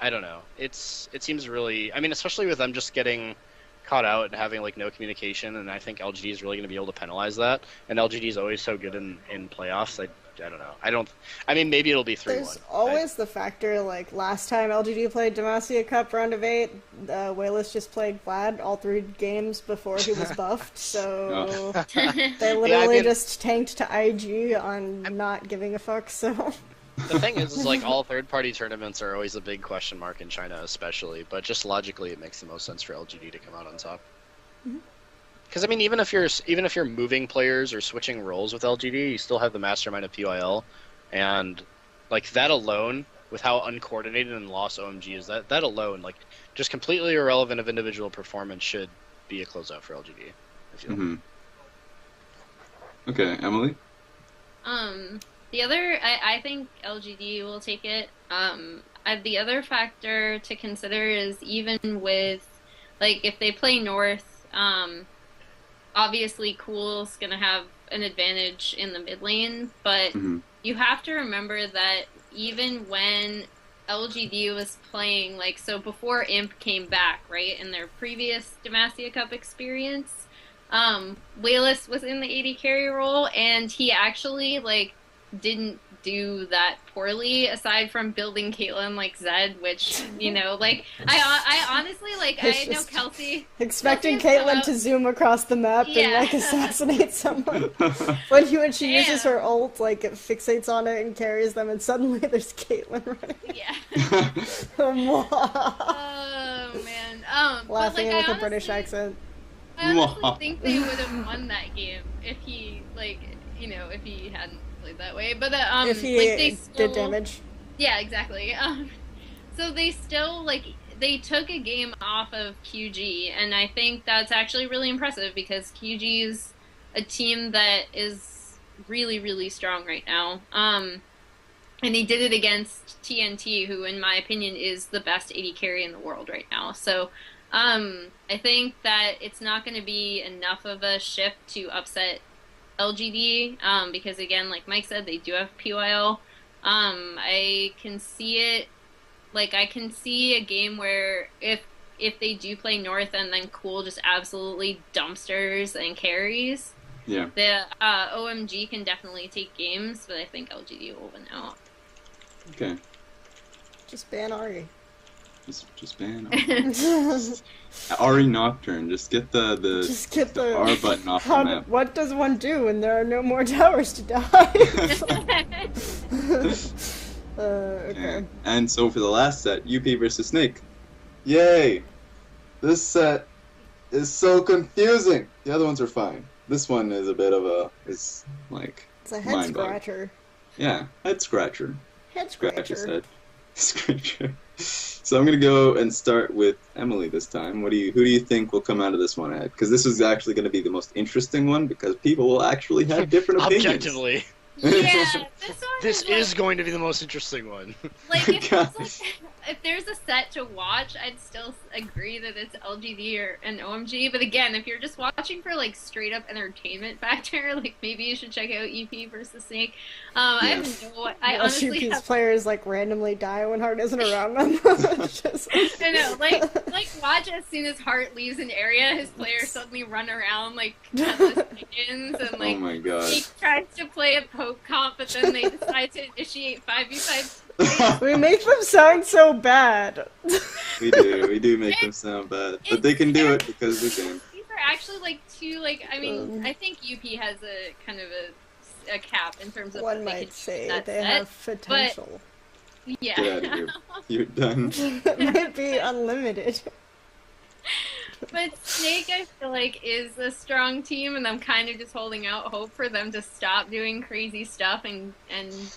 don't know. It seems really. I mean, especially with them just getting caught out and having like no communication, and I think LGD is really going to be able to penalize that. And LGD is always so good in playoffs. I don't know. I mean, maybe it'll be 3-1. There's always the factor, like, last time LGD played Demacia Cup round of 8, Wayless just played Vlad all 3 games before he was buffed, so they literally just tanked to IG on not giving a fuck, so... The thing is like, all third-party tournaments are always a big question mark in China especially, but just logically it makes the most sense for LGD to come out on top. Because I mean, even if you're moving players or switching roles with LGD, you still have the mastermind of PYL, and like that alone, with how uncoordinated and lost OMG is, that alone, like, just completely irrelevant of individual performance, should be a closeout for LGD. I feel. Okay, Emily. The other, I think LGD will take it. The other factor to consider is, even with, like, if they play North, obviously Cool's going to have an advantage in the mid lane, but you have to remember that even when LGD was playing, like, so before Imp came back, right, in their previous Demacia Cup experience, Wayless was in the AD carry role, and he actually, like, didn't do that poorly, aside from building Caitlyn like Zed, which, you know, like, I honestly, like, I know Kelsey expecting Caitlyn to zoom across the map and, like, assassinate someone. when she uses her ult, like, it fixates on it and carries them, and suddenly there's Caitlyn running. Yeah. Laughing like, with a British accent. I honestly think they would have won that game if he, like, you know, if he hadn't played that way. But if he like, they still did damage. Yeah, exactly. So they still, like, they took a game off of QG, and I think that's actually really impressive because QG is a team that is really, really strong right now. And he did it against TNT, who, in my opinion, is the best AD carry in the world right now. So I think that it's not going to be enough of a shift to upset LGD because, again, like Mike said, they do have PYL. I can see it, like, I can see a game where if they do play North and then Cool just absolutely dumpsters and carries, yeah, the OMG can definitely take games, but I think LGD will win out. Okay. Just ban Ari. Just ban Ari. Ari Nocturne. Just get the R button off the map. What does one do when there are no more towers to die? Okay. And so for the last set, UP versus Snake. Yay! This set is so confusing. The other ones are fine. This one is a bit of it's a head scratcher. Yeah, head scratcher. Head Scratch his scratcher. head. Scratcher. So I'm gonna go and start with Emily this time. Who do you think will come out of this one, Ed? Because this is actually going to be the most interesting one because people will actually have different opinions. Objectively. Yeah, this is going to be the most interesting one. Like, if there's a set to watch, I'd still agree that it's LGD or an OMG. But again, if you're just watching for like straight up entertainment factor, like maybe you should check out EP versus Snake. I have no. I honestly UP's have. players like randomly die when Heart isn't around them. I know, like watch as soon as Hart leaves an area, his players suddenly run around like headless chickens, and like oh my god, he tries to play a poke comp, but then they decide to initiate 5v5. We make them sound so bad. we do make them sound bad, but they can do it because we can. These are actually like two, like, I mean, I think UP has a kind of a cap in terms of one what might they can say that they set, have potential. But, yeah. Get out of here. You're done. It might be unlimited. But Snake, I feel like, is a strong team, and I'm kind of just holding out hope for them to stop doing crazy stuff and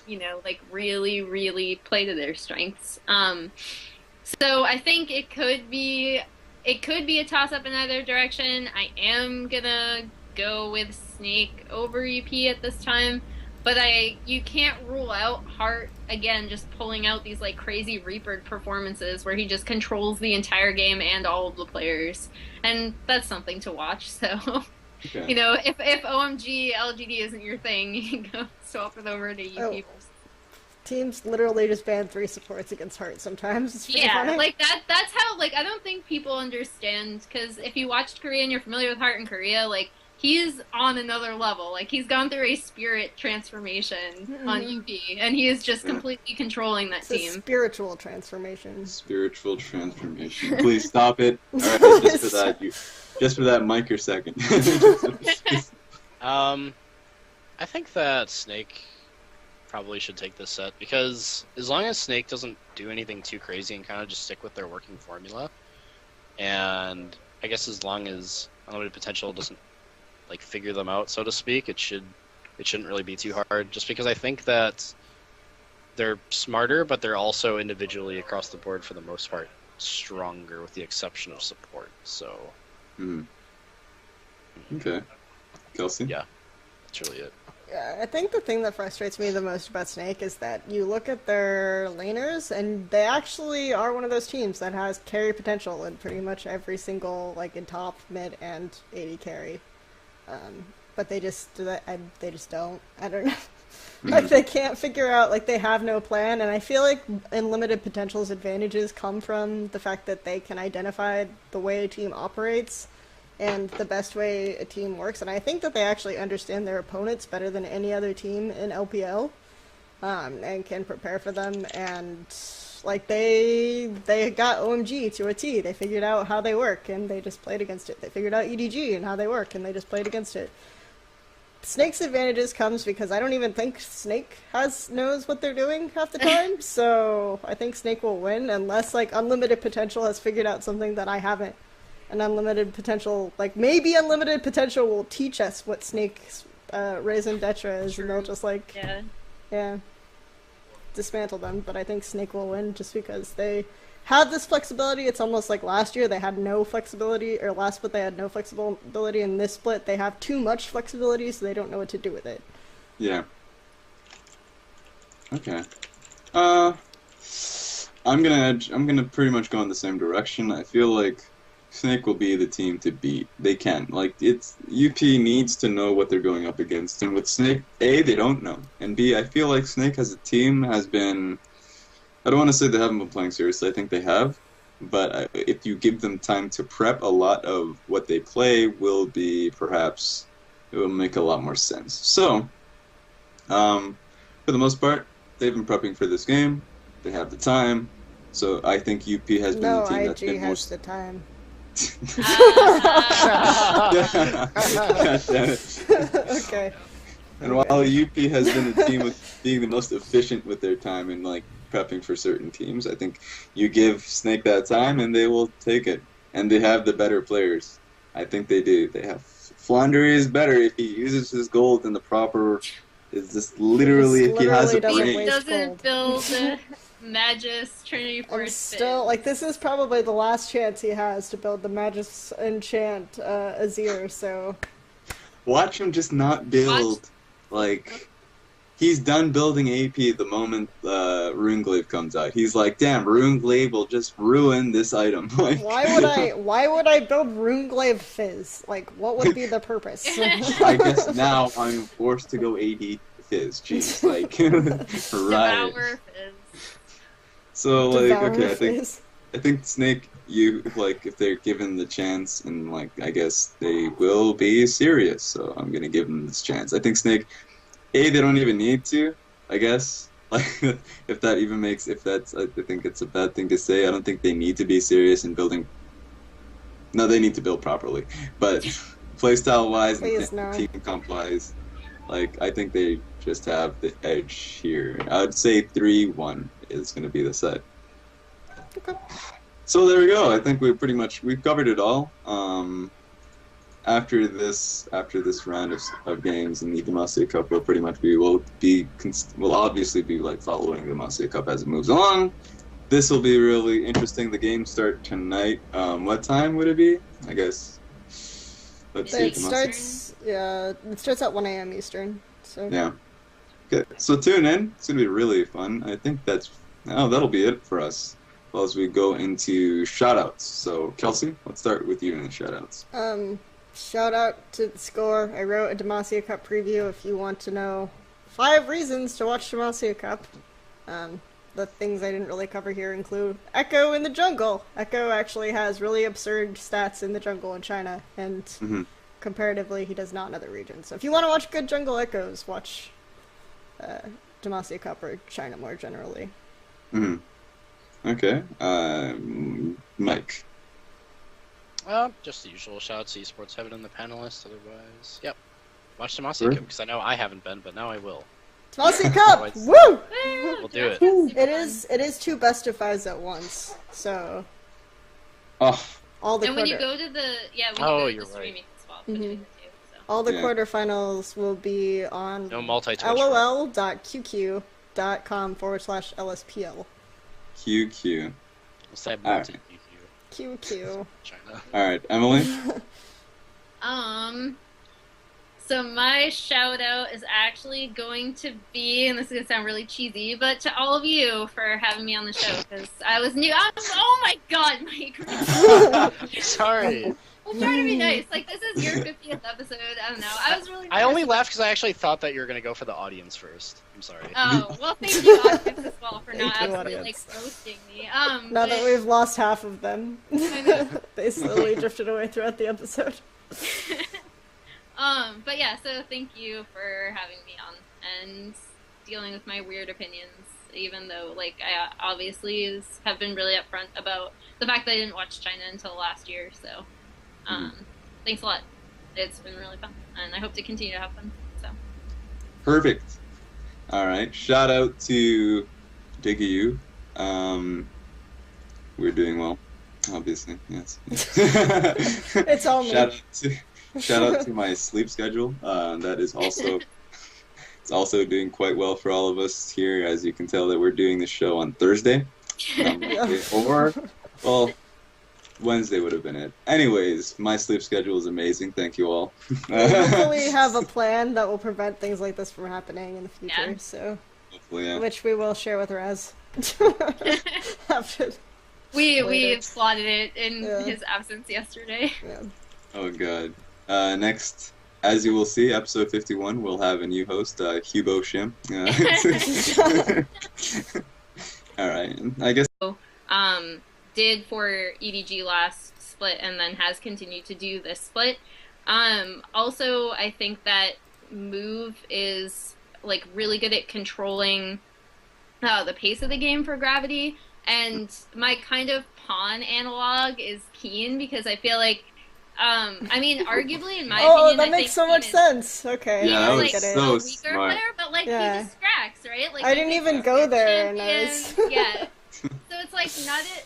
you know, like, really, really play to their strengths. So I think it could be a toss-up in either direction. I am gonna go with Snake over UP at this time, but you can't rule out Hart, again, just pulling out these like crazy Reaper performances where he just controls the entire game and all of the players, and that's something to watch. So, Okay. you know, if OMG LGD isn't your thing, you can go swap it over to UP. Teams literally just ban 3 supports against Hart sometimes. It's pretty funny. Like that's how, like, I don't think people understand, because if you watched Korea and you're familiar with Hart in Korea, like, he's on another level. Like, he's gone through a spirit transformation on UP, and he is just completely controlling that team. A spiritual transformation. Spiritual transformation. Please stop it. All right, just for that microsecond. I think that Snake probably should take this set, because as long as Snake doesn't do anything too crazy and kind of just stick with their working formula, and I guess as long as Unlimited Potential doesn't like figure them out, so to speak, it shouldn't really be too hard, just because I think that they're smarter, but they're also individually across the board for the most part stronger, with the exception of support. So Okay. Kelsey? Yeah, that's really it. Yeah, I think the thing that frustrates me the most about Snake is that you look at their laners, and they actually are one of those teams that has carry potential in pretty much every single, like, in top, mid, and AD carry. But they just don't. I don't know. Like, they can't figure out, like, they have no plan, and I feel like Unlimited Potential's advantages come from the fact that they can identify the way a team operates and the best way a team works, and I think that they actually understand their opponents better than any other team in LPL, and can prepare for them, and, like, they got OMG to a T. They figured out how they work, and they just played against it. They figured out EDG and how they work, and they just played against it. Snake's advantages comes because I don't even think Snake knows what they're doing half the time, so I think Snake will win unless like Unlimited Potential has figured out something that I haven't. And Unlimited Potential, like maybe Unlimited Potential will teach us what Snake's raison d'etre is, and they'll just like dismantle them. But I think Snake will win just because they have this flexibility. It's almost like last year they had no flexibility, or last split they had no flexibility, and this split they have too much flexibility, so they don't know what to do with it. Yeah. Okay. I'm gonna pretty much go in the same direction. I feel like Snake will be the team to beat. They can. Like, it's UP needs to know what they're going up against, and with Snake, A, they don't know, and B, I feel like Snake as a team has been. I don't want to say they haven't been playing seriously. I think they have, but if you give them time to prep, a lot of what they play will be perhaps it will make a lot more sense. So, for the most part, they've been prepping for this game. They have the time, so I think UP has been the team that's been most. The time. God damn it. Okay. And while UP has been the team with being the most efficient with their time and like prepping for certain teams, I think you give Snake that time and they will take it. And they have the better players. I think they do. They have Flandre is better if he uses his gold in the proper. Is just literally if he has a brain. He doesn't build Magus Trinity Force. Still, like, this is probably the last chance he has to build the Magus Enchant Azir, so. Watch him just not build. Like, he's done building AP the moment Runeglaive comes out. He's like, damn, Runeglaive will just ruin this item. Like, why would I build Runeglaive Fizz? Like, what would be the purpose? I guess now I'm forced to go AD Fizz. Jeez, like, right. Devour Fizz. So, like, okay, I think Snake, like, if they're given the chance, and, like, I guess they will be serious, so I'm gonna give them this chance. I think Snake, A, they don't even need to, I guess. Like, if that even makes, if that's, I think it's a bad thing to say. I don't think they need to be serious in building. No, they need to build properly. But playstyle-wise and team comp-wise, like, I think they just have the edge here. I would say 3-1 is going to be the set. Okay. So there we go. I think we've covered it all. After this round of games in the Demacia Cup, we'll obviously be like following the Demacia Cup as it moves along. This will be really interesting. The games start tonight. What time would it be? I guess. Let's see. It starts at 1 a.m. Eastern. So. Yeah. Okay. So tune in. It's gonna be really fun. I think that'll be it for us. Well, as we go into shoutouts. So Kelsey, let's start with you in the shoutouts. Shout out to the score. I wrote a Demacia Cup preview if you want to know 5 reasons to watch Demacia Cup. The things I didn't really cover here include Echo in the jungle. Echo actually has really absurd stats in the jungle in China, and comparatively he does not in other regions. So if you want to watch good jungle Echoes, watch Demacia Cup or China more generally. Okay. Mike. Just the usual shout-outs to Esports Heaven and the panelists. Otherwise, yep. Watch Demacia Cup, because I know I haven't been, but now I will. Demacia Cup! Woo! We'll do it. It is 2 best of 5s at once, so... Oh. And when you go to the... Yeah, when you go to the streaming swap between the two. So. All the quarterfinals will be on lol.qq.com/LSPL. QQ. What's that multi-QQ? QQ. China. Alright, Emily? So my shout out is actually going to be, and this is going to sound really cheesy, but to all of you for having me on the show, because I was new. Oh my god, Mike. Sorry. I'm trying to be nice. Like, this is your 50th episode. I don't know. I was really I only laughed because I actually thought that you were going to go for the audience first. I'm sorry. Oh, well, thank you, audience, as well, for not absolutely, like, roasting me. Now that we've lost half of them, they slowly drifted away throughout the episode. But yeah, so thank you for having me on and dealing with my weird opinions, even though, like, I obviously have been really upfront about the fact that I didn't watch China until last year, so thanks a lot. It's been really fun, and I hope to continue to have fun. Perfect. All right. Shout out to Diggy. We're doing well, obviously. Yes. It's all me. Shout out to my sleep schedule. That is also it's also doing quite well for all of us here. As you can tell, that we're doing the show on Thursday, or well, Wednesday would have been it. Anyways, my sleep schedule is amazing. Thank you all. We hopefully have a plan that will prevent things like this from happening in the future. Yeah. So, Hopefully, yeah. which we will share with Raz. After. We plotted it in his absence yesterday. Yeah. Oh god. Next, as you will see, episode 51, we'll have a new host, Hubo Shim. Alright, I guess... Did for EDG last split and then has continued to do this split. Also, I think that Move is like really good at controlling the pace of the game for Gravity, and my kind of pawn analog is Keen, because I feel like I mean, arguably, in my opinion, that makes so much sense. Okay. Yeah, that was like so a weaker smart. player, but like he distracts, right? Like I didn't even go there, and I was... yeah. So it's like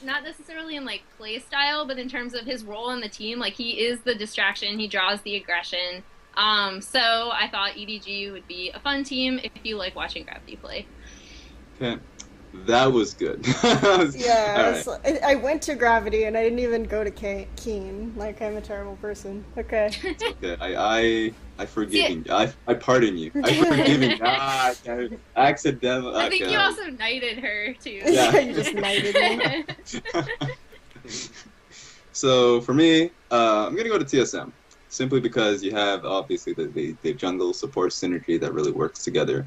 not necessarily in like play style, but in terms of his role in the team, like he is the distraction, he draws the aggression. So I thought EDG would be a fun team if you like watching Gravity play. Okay. That was good. Yeah, right. I went to Gravity and I didn't even go to Keen. Like, I'm a terrible person. Okay. It's okay. I forgive you. I pardon you. I forgive you. Accidental. I think you also knighted her too. Yeah. You just knighted me. So for me, I'm gonna go to TSM, simply because you have obviously the jungle support synergy that really works together.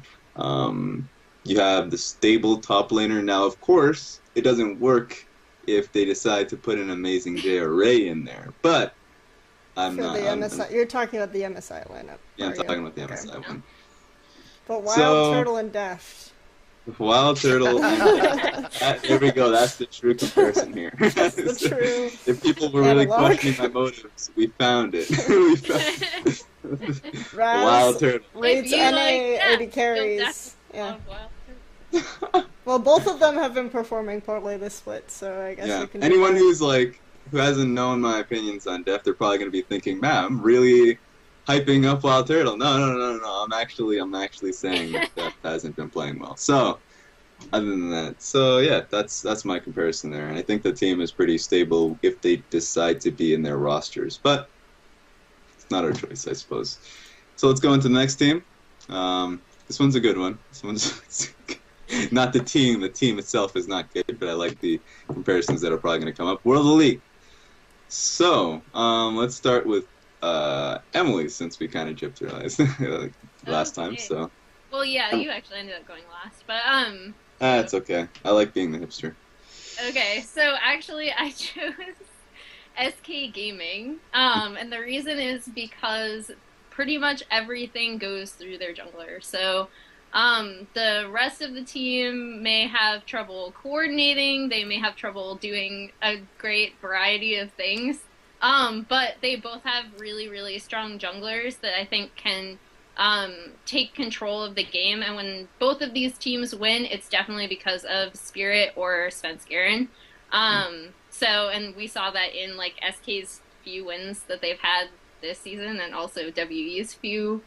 You have the stable top laner. Now, of course, it doesn't work if they decide to put an amazing JRA in there. But I'm For not. the MSI, you're talking about the MSI lineup. Yeah, I'm talking about the MSI one. But Wild Turtle and Deft. Wild Turtle. There we go. That's the true comparison here. That's the true. If people were really questioning my motives, we found it. We found Raz, Wild Turtle. Rates NA, AD carries. Yeah. Well, both of them have been performing poorly this split, so I guess we can. Anyone who hasn't known my opinions on Def, they're probably going to be thinking, "Man, I'm really hyping up Wild Turtle." No. I'm actually saying that Def hasn't been playing well. So, other than that, so yeah, that's my comparison there, and I think the team is pretty stable if they decide to be in their rosters, but it's not our choice, I suppose. So let's go into the next team. This one's a good one. This one's not the team. The team itself is not good, but I like the comparisons that are probably going to come up. World Elite. So, let's start with Emily, since we kind of gypped her last time. So. Well, yeah, you actually ended up going last, but That's okay. I like being the hipster. Okay, so actually, I chose SK Gaming, and the reason is because pretty much everything goes through their jungler. So the rest of the team may have trouble coordinating, they may have trouble doing a great variety of things, but they both have really, really strong junglers that I think can take control of the game. And when both of these teams win, it's definitely because of Spirit or Svenskeren. And we saw that in like SK's few wins that they've had this season, and also WE's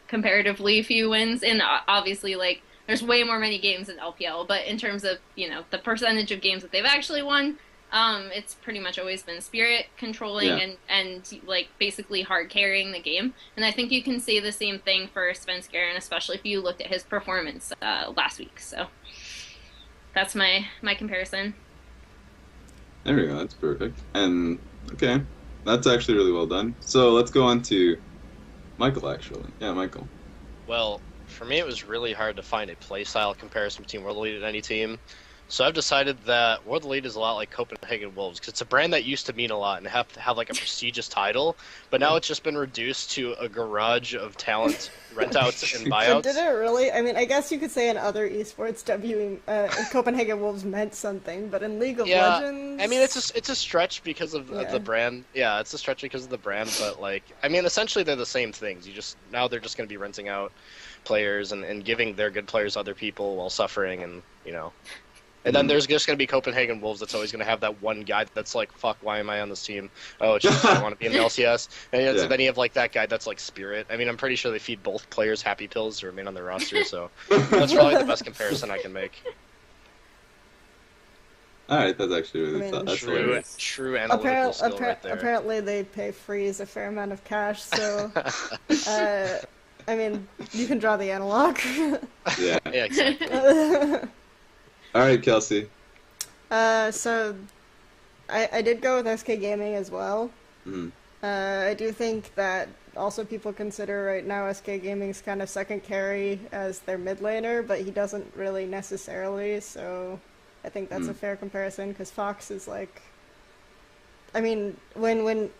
comparatively few wins. And obviously, like, there's way more many games in LPL, but in terms of, you know, the percentage of games that they've actually won, it's pretty much always been Spirit controlling and like basically hard carrying the game. And I think you can say the same thing for Svenskeren, especially if you looked at his performance last week. So that's my comparison. There we go. That's perfect. And okay. That's actually really well done. So let's go on to Michael, actually. Yeah, Michael. Well, for me, it was really hard to find a playstyle comparison between World Elite and any team. So I've decided that World Elite is a lot like Copenhagen Wolves, because it's a brand that used to mean a lot and have to have like a prestigious title, but now it's just been reduced to a garage of talent rent-outs and buyouts. Did it really? I mean, I guess you could say in other esports, Copenhagen Wolves meant something, but in League of Legends... I mean, it's a stretch because of the brand. Yeah, it's a stretch because of the brand, but like, I mean, essentially they're the same things. Now they're just going to be renting out players and giving their good players to other people while suffering, and And then there's just going to be Copenhagen Wolves that's always going to have that one guy that's like, fuck, why am I on this team? Oh, it's just I want to be in the LCS. And then you have like that guy that's like Spirit. I mean, I'm pretty sure they feed both players happy pills to remain on their roster, so that's probably the best comparison I can make. Alright, that's actually really that's true analytical skill right there. Apparently they pay Freeze a fair amount of cash, so I mean, you can draw the analog. Yeah, exactly. Alright, Kelsey. So I did go with SK Gaming as well. I do think that also people consider right now SK Gaming's kind of second carry as their mid laner, but he doesn't really necessarily, so I think that's a fair comparison, because Fox is like, I mean, when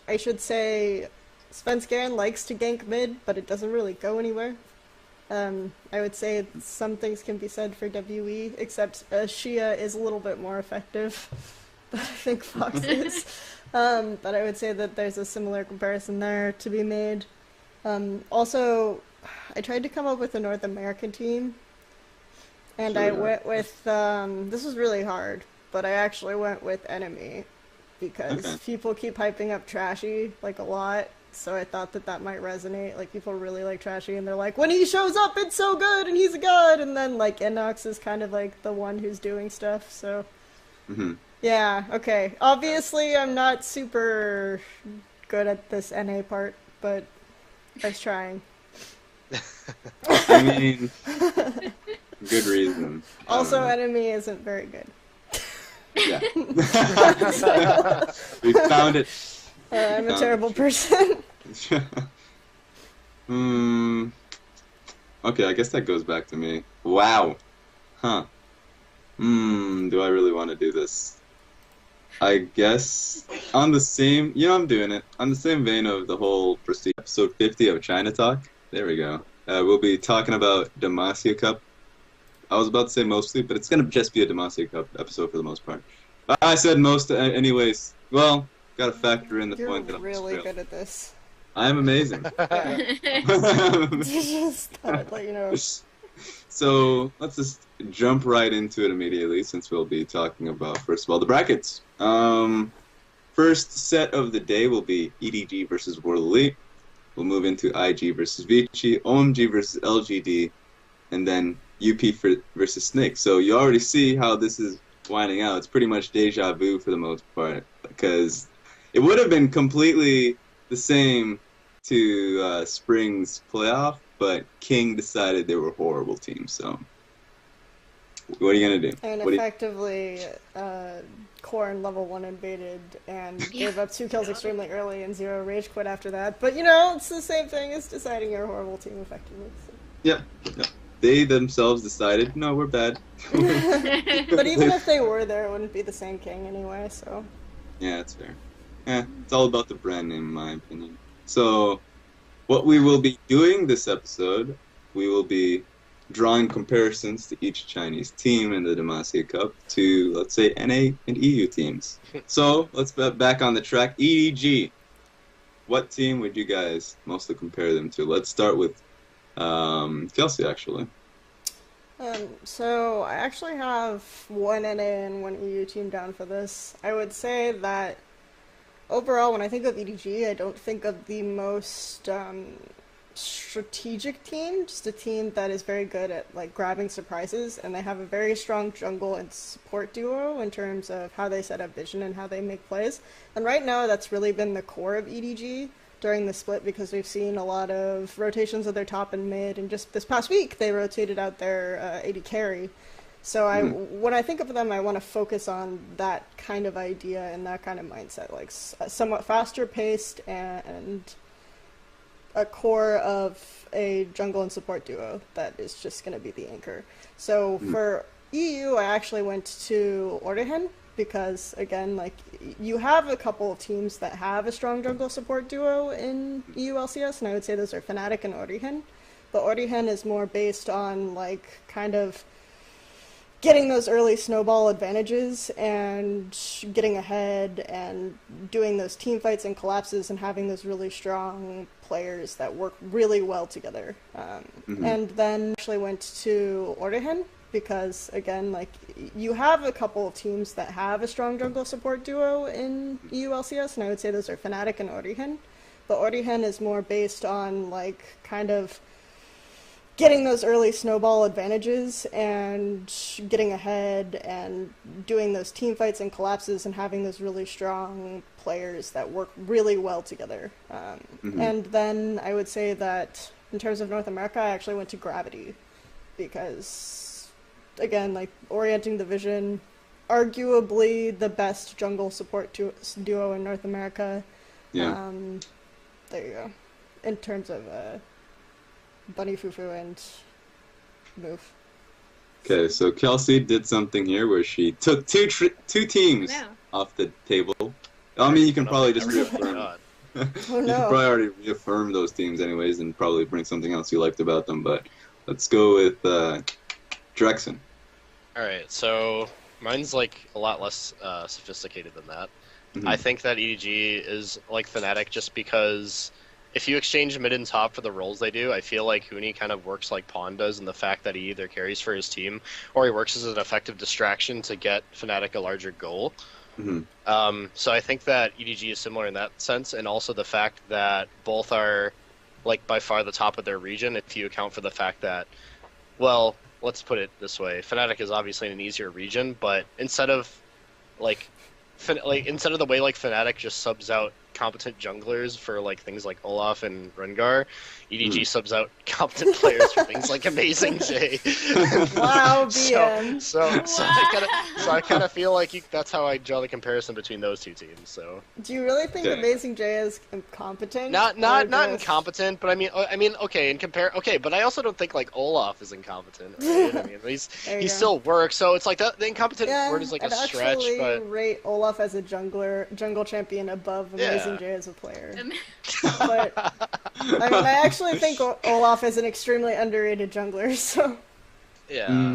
I should say Svenskeren likes to gank mid, but it doesn't really go anywhere. I would say some things can be said for WE, except HUYA is a little bit more effective than I think Fox is. But I would say that there's a similar comparison there to be made. Also, I tried to come up with a North American team, and I went with, this was really hard, but I actually went with Enemy, because people keep hyping up Trashy, like, a lot. So I thought that that might resonate. Like, people really like Trashy, and they're like, when he shows up, it's so good, and he's a god! And then, like, Inox is kind of, like, the one who's doing stuff, so... Yeah, okay. Obviously, I'm not super good at this NA part, but I was trying. I mean, good reason. Also, Enemy isn't very good. Yeah. We found it. I'm a terrible person. Okay, I guess that goes back to me. Wow. Huh. Do I really want to do this? I guess on the same, I'm doing it. On the same vein of the whole Prestige episode 50 of China Talk. There we go. We'll be talking about Demacia Cup. I was about to say mostly, but it's going to just be a Demacia Cup episode for the most part. I said most anyways. Well, got to factor in the point that I'm really good at this. I'm amazing. Just thought I'd let you know. So let's just jump right into it immediately, since we'll be talking about, first of all, the brackets. First set of the day will be EDG versus World Elite. We'll move into IG versus Vici, OMG versus LGD, and then UP versus Snake. So you already see how this is winding out. It's pretty much deja vu for the most part, because it would have been completely the same to Spring's playoff, but King decided they were horrible teams. So what are you gonna do? And effectively, Corn level 1 invaded and gave up 2 kills extremely early and 0 rage quit after that. But it's the same thing as deciding you're a horrible team effectively. So. Yeah. They themselves decided, no, we're bad. But even if they were there, it wouldn't be the same King anyway, so... Yeah, that's fair. It's all about the brand name, in my opinion. So, what we will be doing this episode, we will be drawing comparisons to each Chinese team in the Demacia Cup to, let's say, NA and EU teams. So, let's get back on the track. EDG. What team would you guys mostly compare them to? Let's start with Kelsey, actually. So I actually have one NA and one EU team down for this. I would say that overall, when I think of EDG, I don't think of the most strategic team, just a team that is very good at like grabbing surprises, and they have a very strong jungle and support duo in terms of how they set up vision and how they make plays. And right now, that's really been the core of EDG during the split, because we've seen a lot of rotations of their top and mid, and just this past week they rotated out their AD carry. So when I think of them, I want to focus on that kind of idea and that kind of mindset, like somewhat faster paced and a core of a jungle and support duo that is just going to be the anchor. So for EU, I actually went to Ordihan, because again, like, you have a couple of teams that have a strong jungle support duo in EU LCS, and I would say those are Fnatic and Ordihan. But Ordihan is more based on like kind of getting those early snowball advantages and getting ahead and doing those team fights and collapses and having those really strong players that work really well together. And then actually went to Ordehan because, again, like, you have a couple of teams that have a strong jungle support duo in EU LCS, and I would say those are Fnatic and Ordehan. But Ordehan is more based on, like, kind of getting those early snowball advantages and getting ahead and doing those team fights and collapses and having those really strong players that work really well together. And then I would say that in terms of North America, I actually went to Gravity because, again, like, orienting the vision, arguably the best jungle support duo in North America. Yeah. There you go. In terms of Bunny Fufu and Move. Okay, so Kelsey did something here where she took two teams off the table. I mean, you can probably just reaffirm. Oh, You can probably already reaffirm those teams anyways and probably bring something else you liked about them, but let's go with Drexen. Alright, so mine's like a lot less sophisticated than that. I think that EDG is like Fnatic just because if you exchange mid and top for the roles they do, I feel like Huni kind of works like Pawn does in the fact that he either carries for his team or he works as an effective distraction to get Fnatic a larger goal. So I think that EDG is similar in that sense, and also the fact that both are like by far the top of their region if you account for the fact that, well, let's put it this way, Fnatic is obviously in an easier region, but instead of instead of the way like Fnatic just subs out competent junglers for like things like Olaf and Rengar, EDG subs out competent players for things like Amazing J. Wow, BM. So I kind of feel like that's how I draw the comparison between those two teams. So do you really think Amazing J is incompetent? Not incompetent, but I mean okay, but I also don't think like Olaf is incompetent. Right? I mean, he still works, so it's like the incompetent word is like a stretch. But rate Olaf as a jungle champion above Amazing J as a player. But I mean, I actually think Olaf is an extremely underrated jungler. So yeah,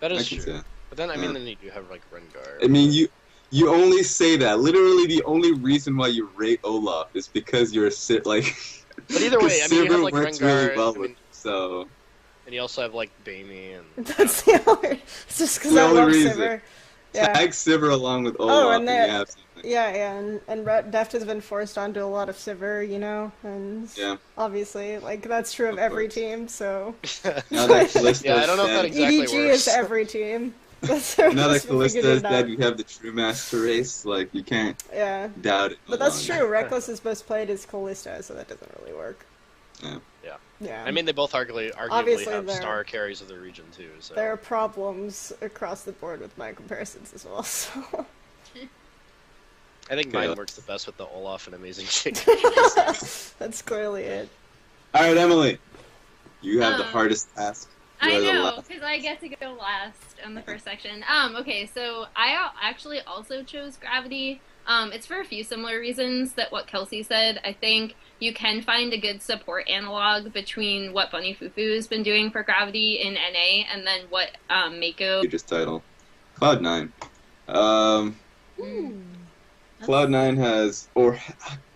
that is true. But then I mean, then you do have like Rengar. I mean, you only say that. Literally, the only reason why you rate Olaf is because you're like. But either way, I mean, you have like Rengar. Really well with, so. And you also have like Bamey and. That's the only. It's just because I love Sivir. Yeah. Tag Sivir along with Olaf. And Deft has been forced onto a lot of Sivir, you know, and obviously, like, that's true of every team, so. Now that Kalista I don't know if that exactly EDG works. is every team. Now that Kalista is dead, you have the true master race, like, you can't doubt it. But that's true, Reckless's best played is Kalista, so that doesn't really work. Yeah. I mean, they both arguably have star carries of the region, too, so. There are problems across the board with my comparisons as well, so. I think mine works the best with the Olaf and Amazing J. That's clearly it. Alright, Emily. You have the hardest task. I know, because I get to go last on the first section. Okay, so I actually also chose Gravity. It's for a few similar reasons that what Kelsey said. I think you can find a good support analog between what Bunny Fufu has been doing for Gravity in NA and then what Mako... Just title. Cloud9. Cloud9 has...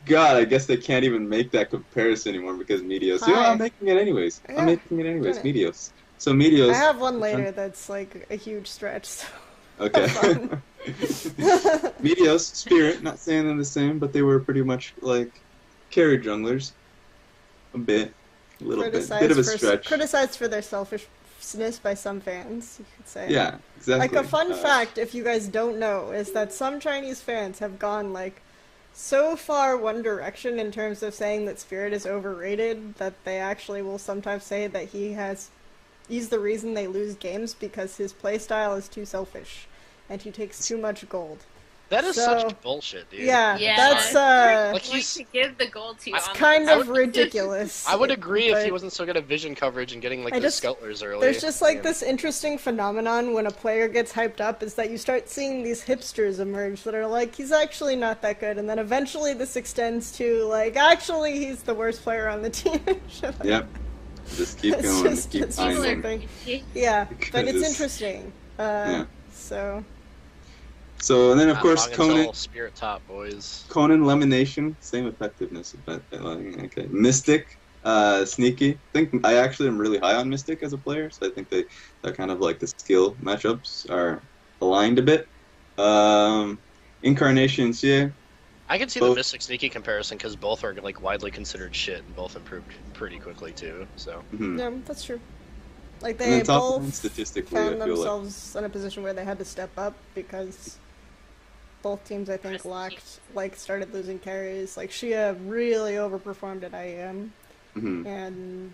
God, I guess they can't even make that comparison anymore because Meteos... Yeah, I'm making it anyways. Meteos. So Meteos... I have one later that's like a huge stretch, so... Okay. Meteos, Spirit, not saying they're the same, but they were pretty much like carry junglers. A little bit of a stretch. Criticized for their selfishness by some fans, you could say. Yeah, exactly. Like a fun fact, if you guys don't know, is that some Chinese fans have gone like so far one direction in terms of saying that Spirit is overrated that they actually will sometimes say that he's the reason they lose games because his playstyle is too selfish and he takes too much gold. That is such bullshit, dude. Yeah, that's like he's to give the gold to. It's kind of ridiculous. I would agree if he wasn't so good at vision coverage and getting like the scoutlers early. There's just like this interesting phenomenon when a player gets hyped up is that you start seeing these hipsters emerge that are like, he's actually not that good, and then eventually this extends to like, actually he's the worst player on the team. Yep. Just keep It's going, just- keep it's People are finding. crazy. Yeah, but Because it's it's- interesting. Yeah. So So, and then of Not course, long until Conan, Spirit Top, boys. Lemonation, same effectiveness. But, okay. Mystic, Sneaky. I actually am really high on Mystic as a player, so I think that kind of like the skill matchups are aligned a bit. Incarnation, Xie. I can see Both- the Mystic Sneaky comparison because both are like widely considered shit and both improved pretty quickly too. So Mhm. yeah, that's true. Like And they then top lane, both statistically, I found feel like. themselves in a position where they had to step up because both teams, I think, started losing carries. Like Shia really overperformed at IEM, Mhm. and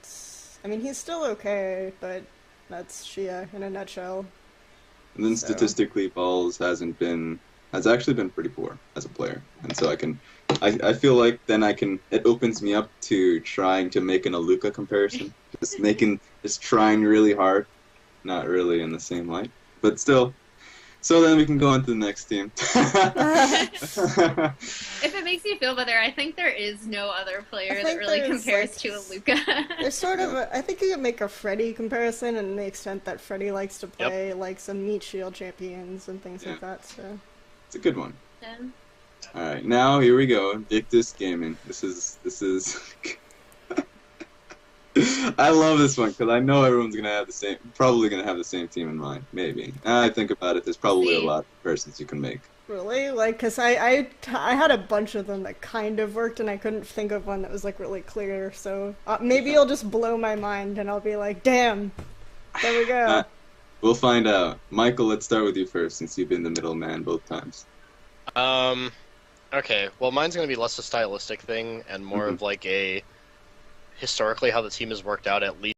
I mean he's still okay, but that's Shia in a nutshell. And then So- statistically, Balls has actually been pretty poor as a player, and so I feel like then it opens me up to trying to make an Aluka comparison, just trying really hard, not really in the same light, but still. So then we can go on to the next team. If it makes you feel better, I think there is no other player that think really there's, compares like, to a Luca. There's sort of I think you could make a Freddy comparison, and the extent that Freddy likes to play like some meat shield champions and things like that. So It's a good one. Yeah. All right, now here we go. Invictus Gaming. This is. I love this one because I know everyone's probably gonna have the same team in mind. Maybe. Now I think about it, there's probably a lot of persons you can make. really, like, cause I had a bunch of them that kind of worked, and I couldn't think of one that was like really clear. So maybe you'll just blow my mind, and I'll be like, damn, there we go. We'll find out. Michael, let's start with you first, since you've been the middleman both times. Okay, well, mine's going to be less a stylistic thing and more of like a historically how the team has worked out at least